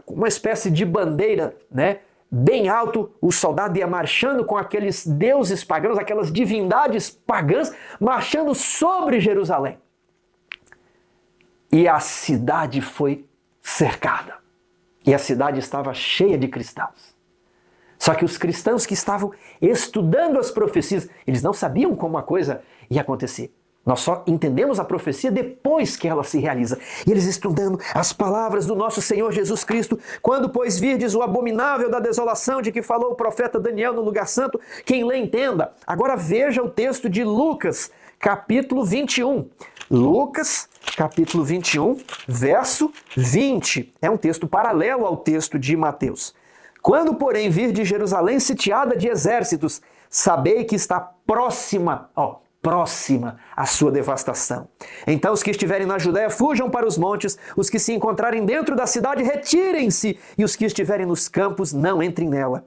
uma espécie de bandeira, né, bem alto. O soldado ia marchando com aqueles deuses pagãos, aquelas divindades pagãs, marchando sobre Jerusalém. E a cidade foi cercada. E a cidade estava cheia de cristãos. Só que os cristãos que estavam estudando as profecias, eles não sabiam como a coisa ia acontecer. Nós só entendemos a profecia depois que ela se realiza. E eles estudando as palavras do nosso Senhor Jesus Cristo. Quando, pois, virdes o abominável da desolação de que falou o profeta Daniel no lugar santo, quem lê entenda. Agora veja o texto de Lucas, capítulo 21. Lucas, capítulo 21, verso 20. É um texto paralelo ao texto de Mateus. Quando, porém, virdes Jerusalém sitiada de exércitos, sabei que está próxima a sua devastação. Então os que estiverem na Judéia fujam para os montes, os que se encontrarem dentro da cidade retirem-se, e os que estiverem nos campos não entrem nela,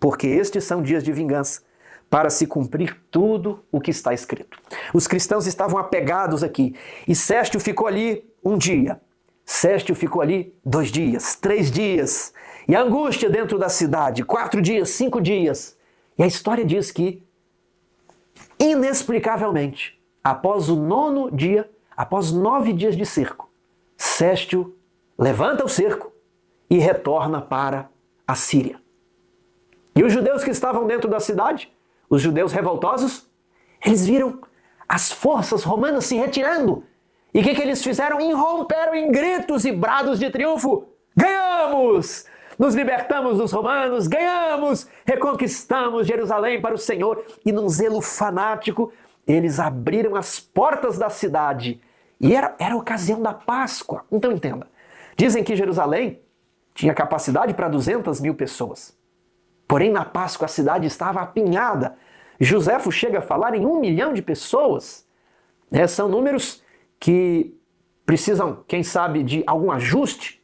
porque estes são dias de vingança, para se cumprir tudo o que está escrito. Os cristãos estavam apegados aqui, e Sestio ficou ali um dia, Sestio ficou ali 2 dias, 3 dias, e a angústia dentro da cidade, 4 dias, 5 dias. E a história diz que, inexplicavelmente, após o 9º dia, após 9 dias de cerco, Sestio levanta o cerco e retorna para a Síria. E os judeus que estavam dentro da cidade, os judeus revoltosos, eles viram as forças romanas se retirando. E o que eles fizeram? Irromperam em gritos e brados de triunfo. Ganhamos! Nos libertamos dos romanos, ganhamos, reconquistamos Jerusalém para o Senhor. E num zelo fanático, eles abriram as portas da cidade. E era a ocasião da Páscoa. Então entenda, dizem que Jerusalém tinha capacidade para 200.000 pessoas. Porém, na Páscoa a cidade estava apinhada. Joséfo chega a falar em 1 milhão de pessoas. São números que precisam, quem sabe, de algum ajuste,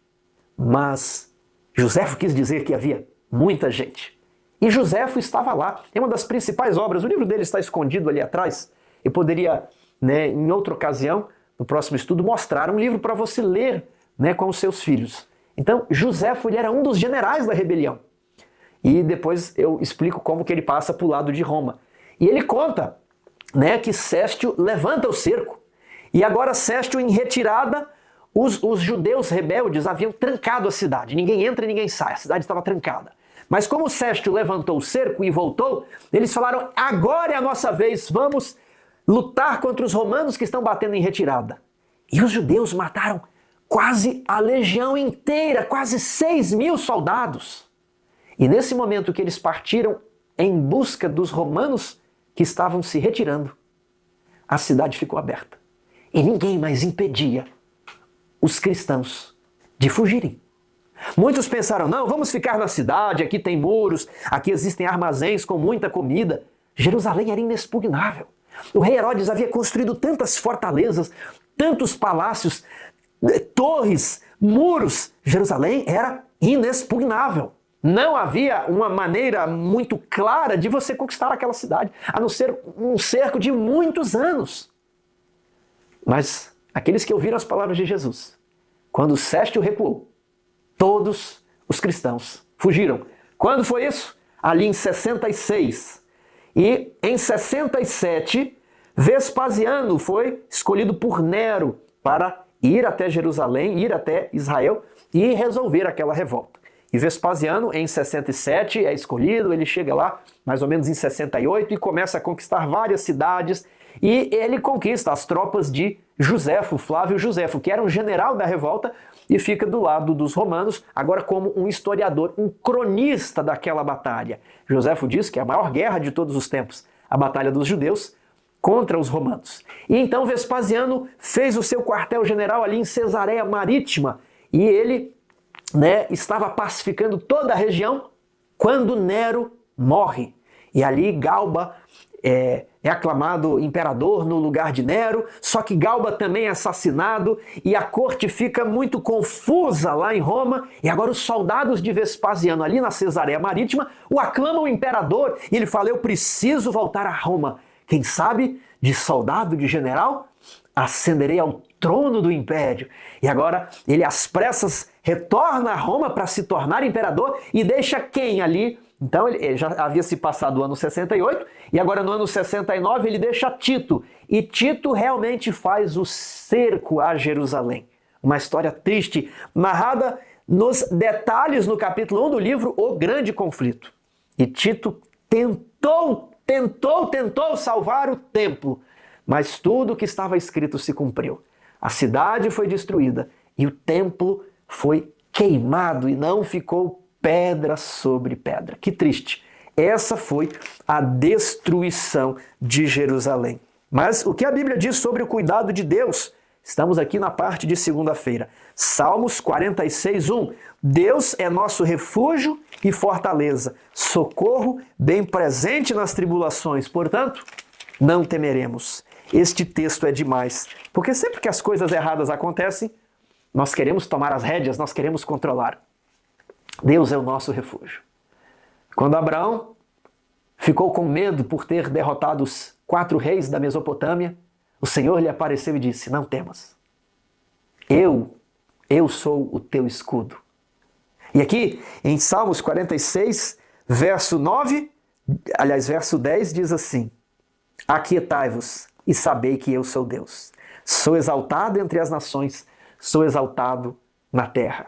mas Joséfo quis dizer que havia muita gente. E Joséfo estava lá. É uma das principais obras. O livro dele está escondido ali atrás. Eu poderia, em outra ocasião, no próximo estudo, mostrar um livro para você ler, com os seus filhos. Então, Joséfo, ele era um dos generais da rebelião. E depois eu explico como que ele passa para o lado de Roma. E ele conta, que Sestio levanta o cerco. E agora Sestio, em retirada, os judeus rebeldes haviam trancado a cidade. Ninguém entra e ninguém sai. A cidade estava trancada. Mas como Sestio levantou o cerco e voltou, eles falaram, agora é a nossa vez, vamos lutar contra os romanos que estão batendo em retirada. E os judeus mataram quase a legião inteira, quase 6.000 soldados. E nesse momento que eles partiram em busca dos romanos que estavam se retirando, a cidade ficou aberta. E ninguém mais impedia os cristãos de fugirem. Muitos pensaram, não, vamos ficar na cidade, aqui tem muros, aqui existem armazéns com muita comida. Jerusalém era inexpugnável. O rei Herodes havia construído tantas fortalezas, tantos palácios, torres, muros. Jerusalém era inexpugnável. Não havia uma maneira muito clara de você conquistar aquela cidade, a não ser um cerco de muitos anos. Mas aqueles que ouviram as palavras de Jesus, quando Sestio recuou, todos os cristãos fugiram. Quando foi isso? Ali em 66. E em 67, Vespasiano foi escolhido por Nero para ir até Jerusalém, ir até Israel e resolver aquela revolta. E Vespasiano, em 67, é escolhido, ele chega lá mais ou menos em 68 e começa a conquistar várias cidades. E ele conquista as tropas de Josefo, Flávio Josefo, que era um general da revolta e fica do lado dos romanos, agora como um historiador, um cronista daquela batalha. Josefo diz que é a maior guerra de todos os tempos, a batalha dos judeus contra os romanos. E então Vespasiano fez o seu quartel-general ali em Cesareia Marítima e ele estava pacificando toda a região quando Nero morre. E ali Galba é aclamado imperador no lugar de Nero, só que Galba também é assassinado e a corte fica muito confusa lá em Roma e agora os soldados de Vespasiano ali na Cesareia Marítima o aclamam imperador e ele fala, eu preciso voltar a Roma. Quem sabe, de soldado, de general, ascenderei ao trono do império. E agora ele às pressas retorna a Roma para se tornar imperador e deixa quem ali? Então ele já havia se passado o ano 68 e agora no ano 69 ele deixa Tito. E Tito realmente faz o cerco a Jerusalém. Uma história triste, narrada nos detalhes no capítulo 1 do livro O Grande Conflito. E Tito tentou salvar o templo, mas tudo o que estava escrito se cumpriu. A cidade foi destruída e o templo foi queimado e não ficou pedra sobre pedra. Que triste. Essa foi a destruição de Jerusalém. Mas o que a Bíblia diz sobre o cuidado de Deus? Estamos aqui na parte de segunda-feira. Salmos 46:1. Deus é nosso refúgio e fortaleza, socorro bem presente nas tribulações. Portanto, não temeremos. Este texto é demais, porque sempre que as coisas erradas acontecem, nós queremos tomar as rédeas, nós queremos controlar. Deus é o nosso refúgio. Quando Abraão ficou com medo por ter derrotado os 4 reis da Mesopotâmia, o Senhor lhe apareceu e disse, não temas. Eu sou o teu escudo. E aqui, em Salmos 46, verso 10, diz assim, aquietai-vos e sabei que eu sou Deus. Sou exaltado entre as nações, sou exaltado na terra.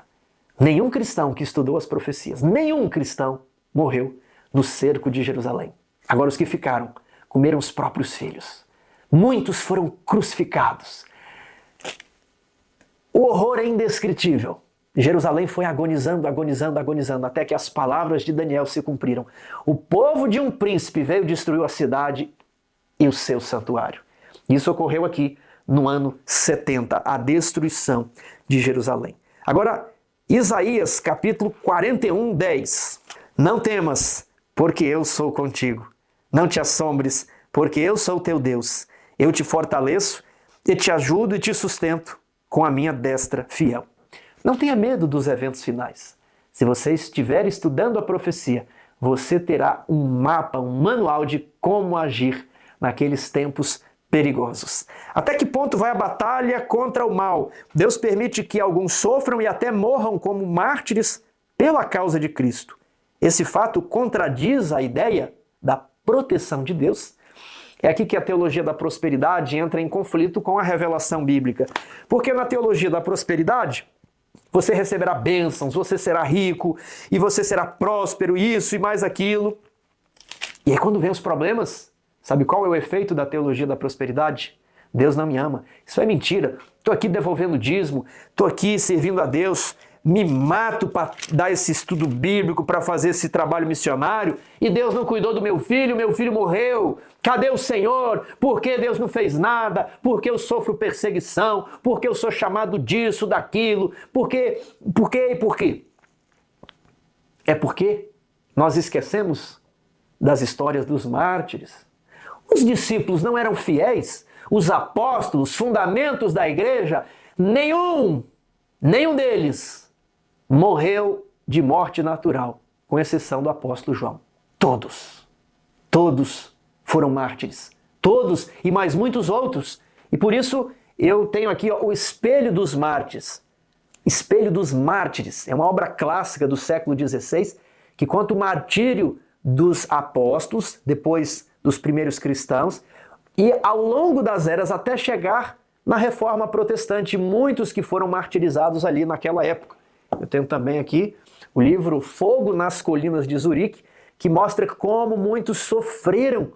Nenhum cristão que estudou as profecias, nenhum cristão morreu no cerco de Jerusalém. Agora os que ficaram comeram os próprios filhos. Muitos foram crucificados. O horror é indescritível. Jerusalém foi agonizando, até que as palavras de Daniel se cumpriram. O povo de um príncipe veio destruir a cidade e o seu santuário. Isso ocorreu aqui no ano 70, a destruição de Jerusalém. Agora, Isaías capítulo 41, 10. Não temas, porque eu sou contigo. Não te assombres, porque eu sou teu Deus. Eu te fortaleço e te ajudo e te sustento com a minha destra fiel. Não tenha medo dos eventos finais. Se você estiver estudando a profecia, você terá um mapa, um manual de como agir naqueles tempos perigosos. Até que ponto vai a batalha contra o mal? Deus permite que alguns sofram e até morram como mártires pela causa de Cristo. Esse fato contradiz a ideia da proteção de Deus. É aqui que a teologia da prosperidade entra em conflito com a revelação bíblica. Porque na teologia da prosperidade, você receberá bênçãos, você será rico, e você será próspero, isso e mais aquilo. E aí quando vem os problemas, Sabe qual é o efeito da teologia da prosperidade? Deus não me ama. Isso é mentira. Estou aqui devolvendo dízimo, estou aqui servindo a Deus, me mato para dar esse estudo bíblico, para fazer esse trabalho missionário, e Deus não cuidou do meu filho morreu. Cadê o Senhor? Por que Deus não fez nada? Por que eu sofro perseguição? Por que eu sou chamado disso, daquilo? Por quê? É porque nós esquecemos das histórias dos mártires. Os discípulos não eram fiéis, os apóstolos, fundamentos da igreja, nenhum deles morreu de morte natural, com exceção do apóstolo João. Todos foram mártires. Todos e mais muitos outros. E por isso eu tenho aqui o Espelho dos Mártires. Espelho dos Mártires. É uma obra clássica do século XVI que conta o martírio dos apóstolos, depois dos primeiros cristãos, e ao longo das eras até chegar na Reforma Protestante, muitos que foram martirizados ali naquela época. Eu tenho também aqui o livro Fogo nas Colinas de Zurique, que mostra como muitos sofreram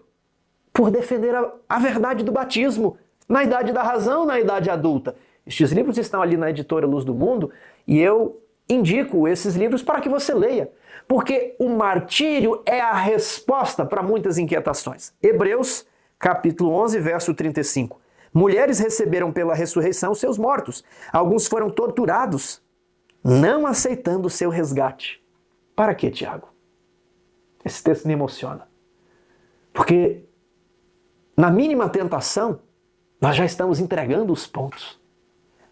por defender a verdade do batismo, na idade da razão, na idade adulta. Estes livros estão ali na editora Luz do Mundo e eu indico esses livros para que você leia, porque o martírio é a resposta para muitas inquietações. Hebreus, capítulo 11, verso 35. Mulheres receberam pela ressurreição seus mortos. Alguns foram torturados, não aceitando o seu resgate. Para quê, Tiago? Esse texto me emociona. Porque na mínima tentação, nós já estamos entregando os pontos.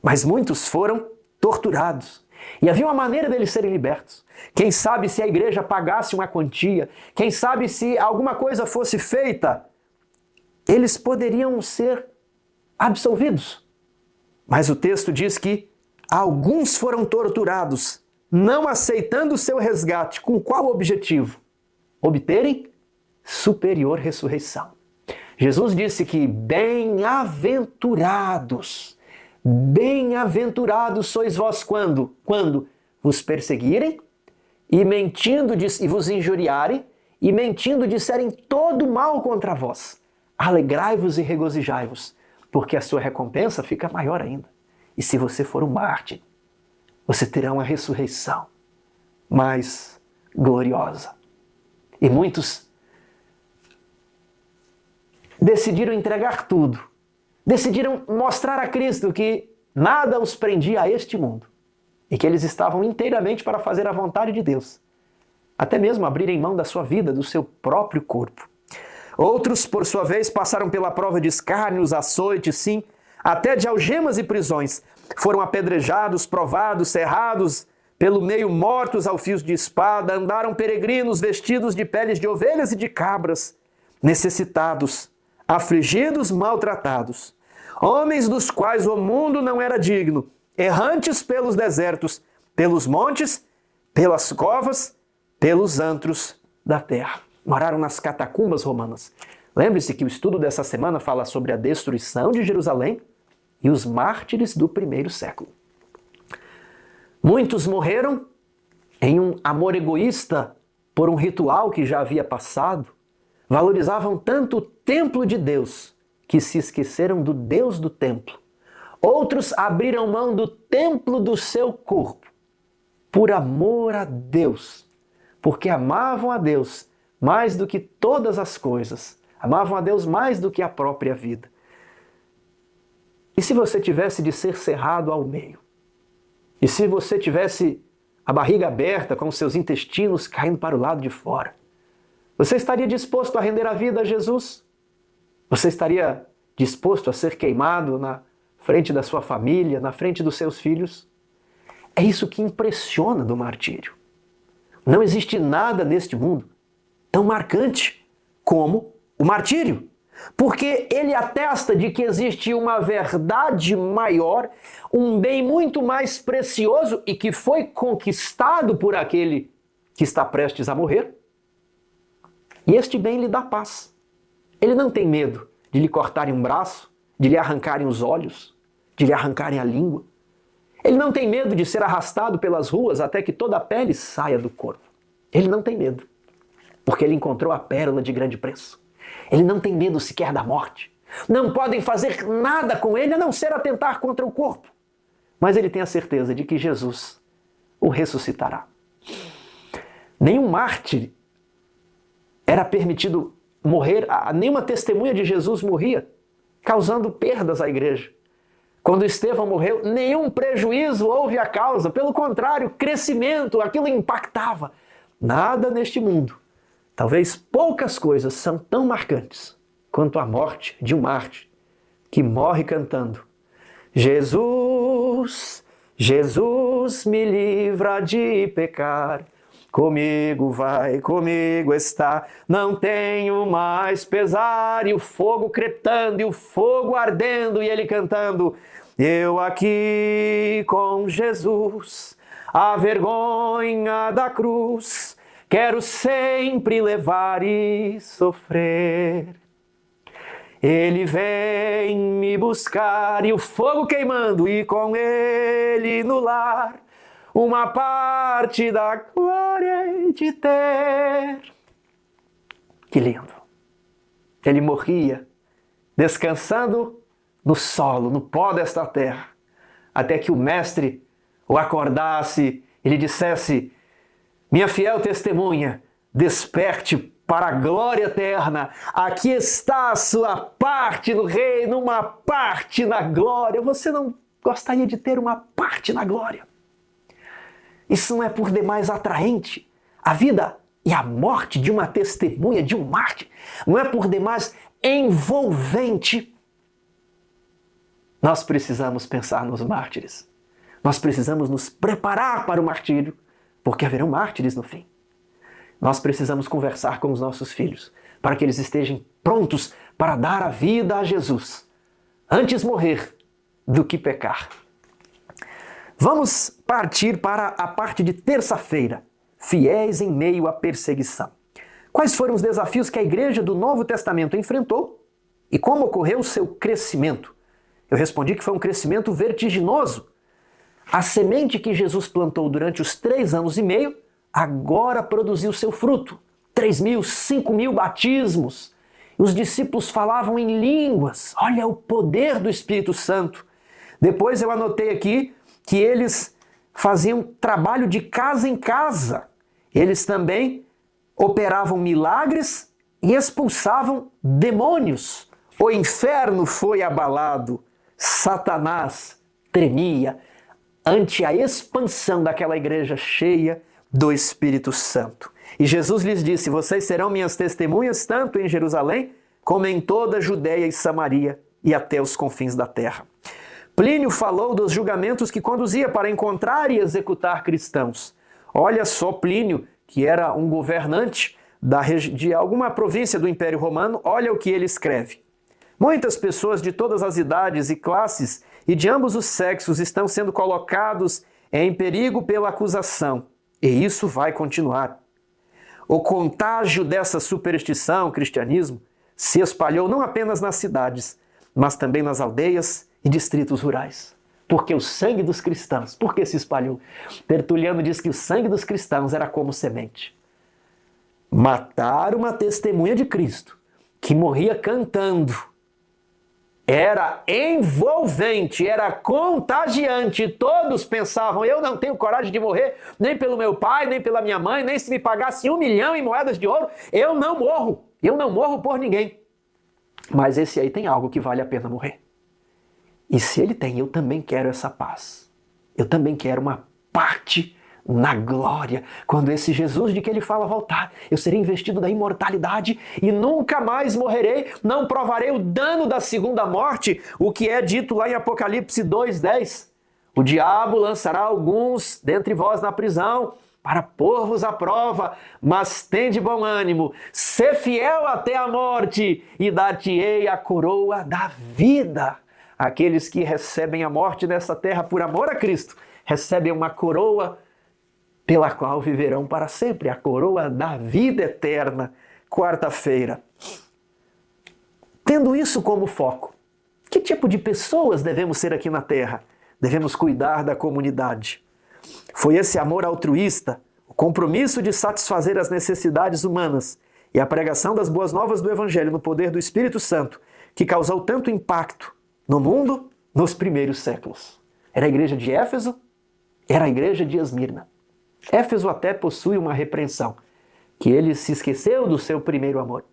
Mas muitos foram torturados. E havia uma maneira deles serem libertos. Quem sabe se a igreja pagasse uma quantia, quem sabe se alguma coisa fosse feita, eles poderiam ser absolvidos. Mas o texto diz que alguns foram torturados, não aceitando o seu resgate. Com qual objetivo? Obterem superior ressurreição. Jesus disse que bem-aventurados sois vós quando? Quando vos perseguirem e mentindo e vos injuriarem e mentindo disserem todo mal contra vós. Alegrai-vos e regozijai-vos, porque a sua recompensa fica maior ainda. E se você for um mártir, você terá uma ressurreição mais gloriosa. E muitos decidiram entregar tudo. Decidiram mostrar a Cristo que nada os prendia a este mundo e que eles estavam inteiramente para fazer a vontade de Deus, até mesmo abrirem mão da sua vida, do seu próprio corpo. Outros, por sua vez, passaram pela prova de escárnios, açoites, sim, até de algemas e prisões. Foram apedrejados, provados, cerrados, pelo meio mortos ao fio de espada, andaram peregrinos vestidos de peles de ovelhas e de cabras, necessitados, afligidos, maltratados, homens dos quais o mundo não era digno, errantes pelos desertos, pelos montes, pelas covas, pelos antros da terra. Moraram nas catacumbas romanas. Lembre-se que o estudo dessa semana fala sobre a destruição de Jerusalém e os mártires do primeiro século. Muitos morreram em um amor egoísta por um ritual que já havia passado. Valorizavam tanto o templo de Deus que se esqueceram do Deus do templo. Outros abriram mão do templo do seu corpo por amor a Deus, porque amavam a Deus mais do que todas as coisas, amavam a Deus mais do que a própria vida. E se você tivesse de ser cerrado ao meio? E se você tivesse a barriga aberta com os seus intestinos caindo para o lado de fora? Você estaria disposto a render a vida a Jesus? Você estaria disposto a ser queimado na frente da sua família, na frente dos seus filhos? É isso que impressiona do martírio. Não existe nada neste mundo tão marcante como o martírio, porque ele atesta de que existe uma verdade maior, um bem muito mais precioso e que foi conquistado por aquele que está prestes a morrer. E este bem lhe dá paz. Ele não tem medo de lhe cortarem um braço, de lhe arrancarem os olhos, de lhe arrancarem a língua. Ele não tem medo de ser arrastado pelas ruas até que toda a pele saia do corpo. Ele não tem medo, porque ele encontrou a pérola de grande preço. Ele não tem medo sequer da morte. Não podem fazer nada com ele a não ser atentar contra o corpo. Mas ele tem a certeza de que Jesus o ressuscitará. Nenhum mártir era permitido morrer, nenhuma testemunha de Jesus morria, causando perdas à igreja. Quando Estevão morreu, nenhum prejuízo houve à causa, pelo contrário, crescimento, aquilo impactava. Nada neste mundo, talvez poucas coisas são tão marcantes quanto a morte de um mártir que morre cantando: Jesus, Jesus me livra de pecar. Comigo vai, comigo está, não tenho mais pesar. E o fogo crepitando, e o fogo ardendo, e ele cantando: eu aqui com Jesus, a vergonha da cruz, quero sempre levar e sofrer. Ele vem me buscar, e o fogo queimando, e com ele no lar, uma parte da glória de ter. Que lindo! Ele morria descansando no solo, no pó desta terra, até que o mestre o acordasse e lhe dissesse: minha fiel testemunha, desperte para a glória eterna. Aqui está a sua parte no reino, uma parte na glória. Você não gostaria de ter uma parte na glória? Isso não é por demais atraente? A vida e a morte de uma testemunha, de um mártir, não é por demais envolvente? Nós precisamos pensar nos mártires. Nós precisamos nos preparar para o martírio, porque haverão mártires no fim. Nós precisamos conversar com os nossos filhos, para que eles estejam prontos para dar a vida a Jesus, antes morrer do que pecar. Vamos partir para a parte de terça-feira, fiéis em meio à perseguição. Quais foram os desafios que a igreja do Novo Testamento enfrentou e como ocorreu o seu crescimento? Eu respondi que foi um crescimento vertiginoso. A semente que Jesus plantou durante os 3 anos e meio agora produziu seu fruto. 3.000, 5.000 batismos. Os discípulos falavam em línguas. Olha o poder do Espírito Santo. Depois eu anotei aqui que eles faziam trabalho de casa em casa. Eles também operavam milagres e expulsavam demônios. O inferno foi abalado. Satanás tremia ante a expansão daquela igreja cheia do Espírito Santo. E Jesus lhes disse: vocês serão minhas testemunhas tanto em Jerusalém como em toda a Judéia e Samaria e até os confins da terra. Plínio falou dos julgamentos que conduzia para encontrar e executar cristãos. Olha só Plínio, que era um governante de alguma província do Império Romano, olha o que ele escreve. Muitas pessoas de todas as idades e classes e de ambos os sexos estão sendo colocados em perigo pela acusação, e isso vai continuar. O contágio dessa superstição, cristianismo, se espalhou não apenas nas cidades, mas também nas aldeias e distritos rurais. Porque o sangue dos cristãos, por que se espalhou? Tertuliano diz que o sangue dos cristãos era como semente. Matar uma testemunha de Cristo, que morria cantando, era envolvente, era contagiante. Todos pensavam: eu não tenho coragem de morrer, nem pelo meu pai, nem pela minha mãe, nem se me pagasse 1 milhão em moedas de ouro, eu não morro por ninguém. Mas esse aí tem algo que vale a pena morrer. E se ele tem, eu também quero essa paz. Eu também quero uma parte na glória. Quando esse Jesus de que ele fala voltar, eu serei investido da imortalidade e nunca mais morrerei, não provarei o dano da segunda morte, o que é dito lá em Apocalipse 2:10. O diabo lançará alguns dentre vós na prisão para pôr-vos à prova, mas tende bom ânimo, sê fiel até a morte e dar-te-ei a coroa da vida. Aqueles que recebem a morte nessa terra por amor a Cristo, recebem uma coroa pela qual viverão para sempre, a coroa da vida eterna. Quarta-feira. Tendo isso como foco, que tipo de pessoas devemos ser aqui na terra? Devemos cuidar da comunidade. Foi esse amor altruísta, o compromisso de satisfazer as necessidades humanas e a pregação das boas novas do Evangelho no poder do Espírito Santo, que causou tanto impacto no mundo nos primeiros séculos. Era a igreja de Éfeso, era a igreja de Esmirna. Éfeso até possui uma repreensão, que ele se esqueceu do seu primeiro amor.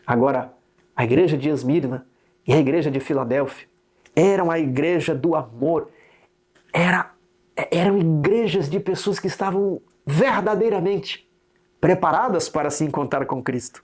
Agora, a igreja de Esmirna e a igreja de Filadélfia eram a igreja do amor. Eram igrejas de pessoas que estavam verdadeiramente preparadas para se encontrar com Cristo.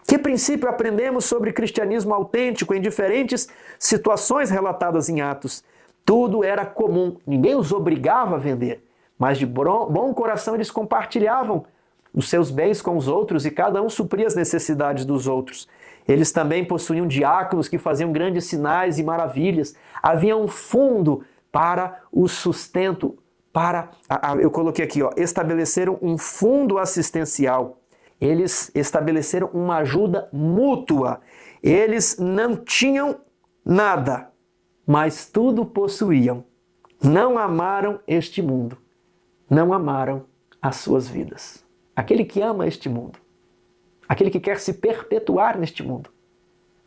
Que princípio aprendemos sobre cristianismo autêntico em diferentes situações relatadas em Atos? Tudo era comum, ninguém os obrigava a vender, mas de bom coração eles compartilhavam os seus bens com os outros e cada um supria as necessidades dos outros. Eles também possuíam diáconos que faziam grandes sinais e maravilhas. Havia um fundo para o sustento, eu coloquei aqui, estabeleceram um fundo assistencial. Eles estabeleceram uma ajuda mútua. Eles não tinham nada, mas tudo possuíam. Não amaram este mundo. Não amaram as suas vidas. Aquele que ama este mundo, aquele que quer se perpetuar neste mundo,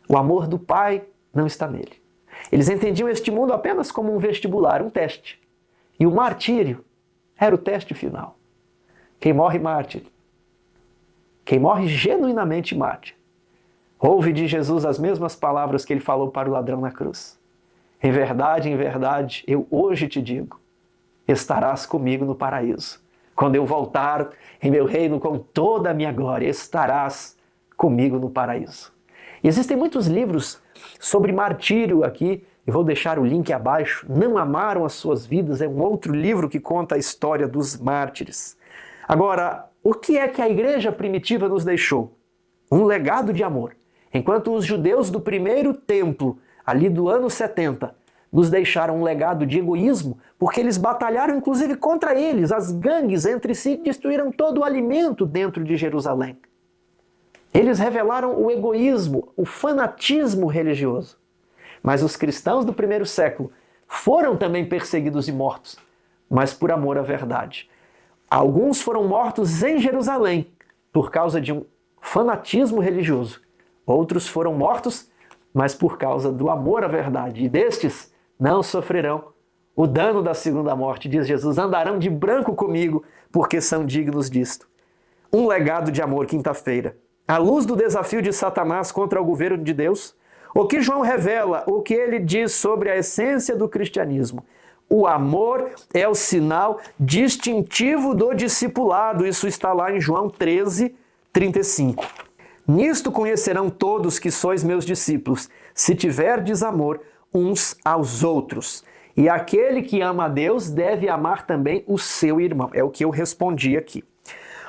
o amor do Pai não está nele. Eles entendiam este mundo apenas como um vestibular, um teste. E o martírio era o teste final. Quem morre mártir, quem morre genuinamente mártir, ouve de Jesus as mesmas palavras que ele falou para o ladrão na cruz. Em verdade, eu hoje te digo, estarás comigo no paraíso. Quando eu voltar em meu reino com toda a minha glória, estarás comigo no paraíso. E existem muitos livros sobre martírio aqui, eu vou deixar o link abaixo. Não amaram as suas vidas, é um outro livro que conta a história dos mártires. Agora, o que é que a igreja primitiva nos deixou? Um legado de amor. Enquanto os judeus do primeiro templo, ali do ano 70, nos deixaram um legado de egoísmo, porque eles batalharam inclusive contra eles, as gangues entre si destruíram todo o alimento dentro de Jerusalém. Eles revelaram o egoísmo, o fanatismo religioso. Mas os cristãos do primeiro século foram também perseguidos e mortos, mas por amor à verdade. Alguns foram mortos em Jerusalém por causa de um fanatismo religioso. Outros foram mortos, mas por causa do amor à verdade. E destes não sofrerão o dano da segunda morte, diz Jesus. Andarão de branco comigo, porque são dignos disto. Um legado de amor, quinta-feira. À luz do desafio de Satanás contra o governo de Deus, o que João revela, o que ele diz sobre a essência do cristianismo. O amor é o sinal distintivo do discipulado. Isso está lá em João 13:35. Nisto conhecerão todos que sois meus discípulos, se tiverdes amor uns aos outros. E aquele que ama a Deus deve amar também o seu irmão. É o que eu respondi aqui.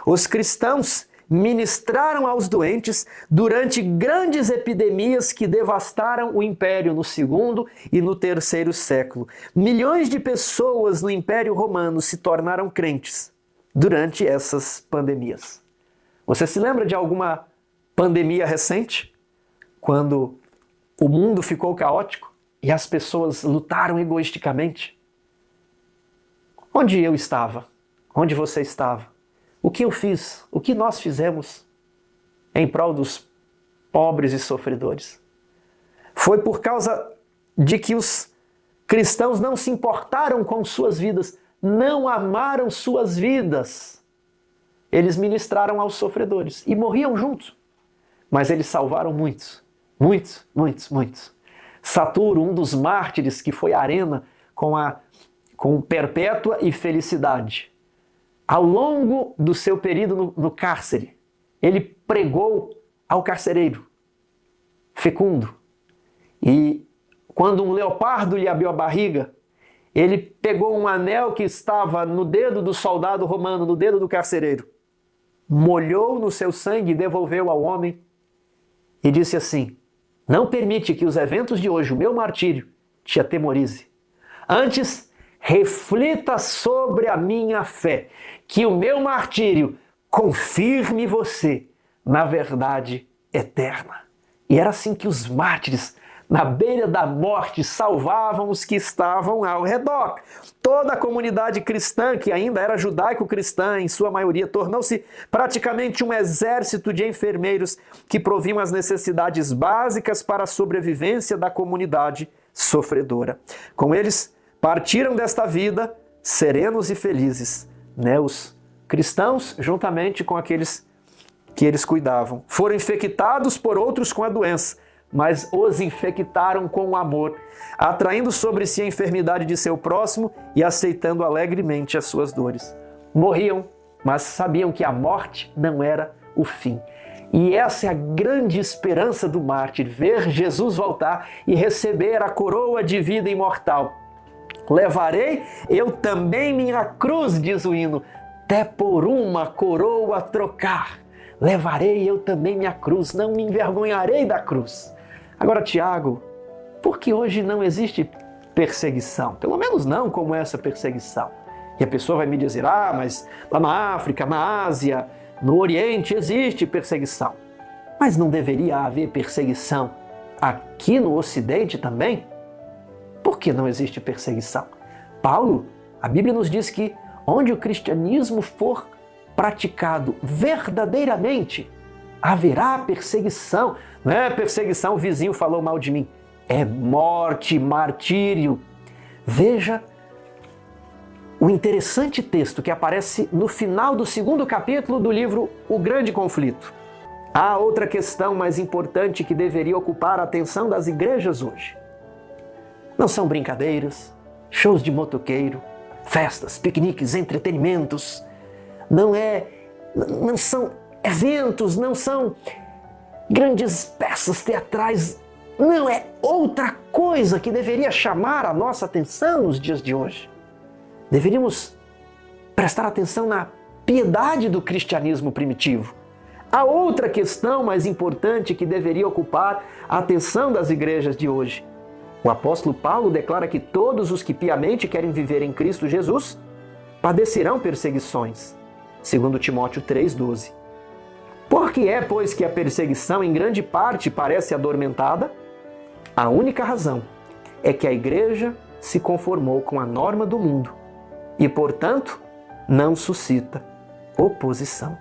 Os cristãos ministraram aos doentes durante grandes epidemias que devastaram o império no segundo e no terceiro século. Milhões de pessoas no Império Romano se tornaram crentes durante essas pandemias. Você se lembra de alguma pandemia recente? Quando o mundo ficou caótico e as pessoas lutaram egoisticamente? Onde eu estava? Onde você estava? O que eu fiz? O que nós fizemos em prol dos pobres e sofredores? Foi por causa de que os cristãos não se importaram com suas vidas, não amaram suas vidas. Eles ministraram aos sofredores e morriam juntos, mas eles salvaram muitos, muitos, muitos, muitos. Saturo, um dos mártires que foi à arena com perpétua e felicidade, ao longo do seu período no cárcere, ele pregou ao carcereiro, Fecundo. E quando um leopardo lhe abriu a barriga, ele pegou um anel que estava no dedo do soldado romano, no dedo do carcereiro, molhou no seu sangue e devolveu ao homem e disse assim: não permite que os eventos de hoje, o meu martírio, te atemorize. Antes, reflita sobre a minha fé, que o meu martírio confirme você na verdade eterna. E era assim que os mártires na beira da morte, salvavam os que estavam ao redor. Toda a comunidade cristã, que ainda era judaico-cristã, em sua maioria, tornou-se praticamente um exército de enfermeiros que proviam as necessidades básicas para a sobrevivência da comunidade sofredora. Com eles, partiram desta vida serenos e felizes, os cristãos, juntamente com aqueles que eles cuidavam. Foram infectados por outros com a doença, mas os infectaram com o amor, atraindo sobre si a enfermidade de seu próximo e aceitando alegremente as suas dores. Morriam, mas sabiam que a morte não era o fim. E essa é a grande esperança do mártir, ver Jesus voltar e receber a coroa de vida imortal. Levarei eu também minha cruz, diz o hino, até por uma coroa trocar. Levarei eu também minha cruz, não me envergonharei da cruz. Agora, Tiago, por que hoje não existe perseguição? Pelo menos não como essa perseguição. E a pessoa vai me dizer, mas lá na África, na Ásia, no Oriente existe perseguição. Mas não deveria haver perseguição aqui no Ocidente também? Por que não existe perseguição? Paulo, a Bíblia nos diz que onde o cristianismo for praticado verdadeiramente, haverá perseguição. Não é perseguição, o vizinho falou mal de mim. É morte, martírio. Veja o interessante texto que aparece no final do 2º capítulo do livro O Grande Conflito. Há outra questão mais importante que deveria ocupar a atenção das igrejas hoje. Não são brincadeiras, shows de motoqueiro, festas, piqueniques, entretenimentos. Não são eventos, não são grandes peças teatrais. Não é outra coisa que deveria chamar a nossa atenção nos dias de hoje. Deveríamos prestar atenção na piedade do cristianismo primitivo. Há outra questão mais importante que deveria ocupar a atenção das igrejas de hoje. O apóstolo Paulo declara que todos os que piamente querem viver em Cristo Jesus padecerão perseguições, segundo Timóteo 3,12. Por que é, pois, que a perseguição em grande parte parece adormentada? A única razão é que a igreja se conformou com a norma do mundo e, portanto, não suscita oposição.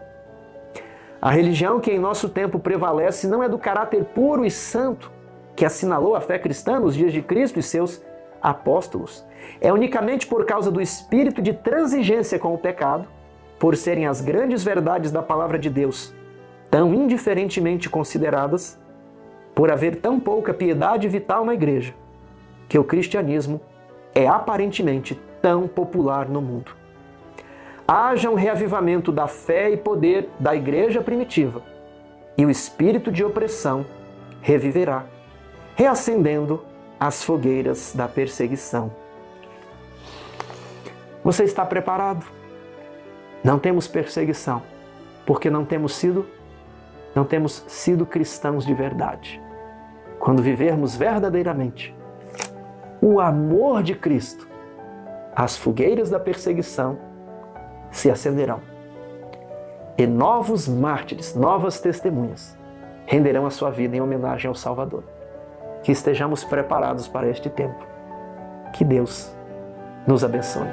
A religião que em nosso tempo prevalece não é do caráter puro e santo que assinalou a fé cristã nos dias de Cristo e seus apóstolos. É unicamente por causa do espírito de transigência com o pecado, por serem as grandes verdades da palavra de Deus tão indiferentemente consideradas, por haver tão pouca piedade vital na igreja, que o cristianismo é aparentemente tão popular no mundo. Haja um reavivamento da fé e poder da igreja primitiva, e o espírito de opressão reviverá, reacendendo as fogueiras da perseguição. Você está preparado? Não temos perseguição, porque não temos sido cristãos de verdade. Quando vivermos verdadeiramente o amor de Cristo, as fogueiras da perseguição se acenderão. E novos mártires, novas testemunhas, renderão a sua vida em homenagem ao Salvador. Que estejamos preparados para este tempo. Que Deus nos abençoe.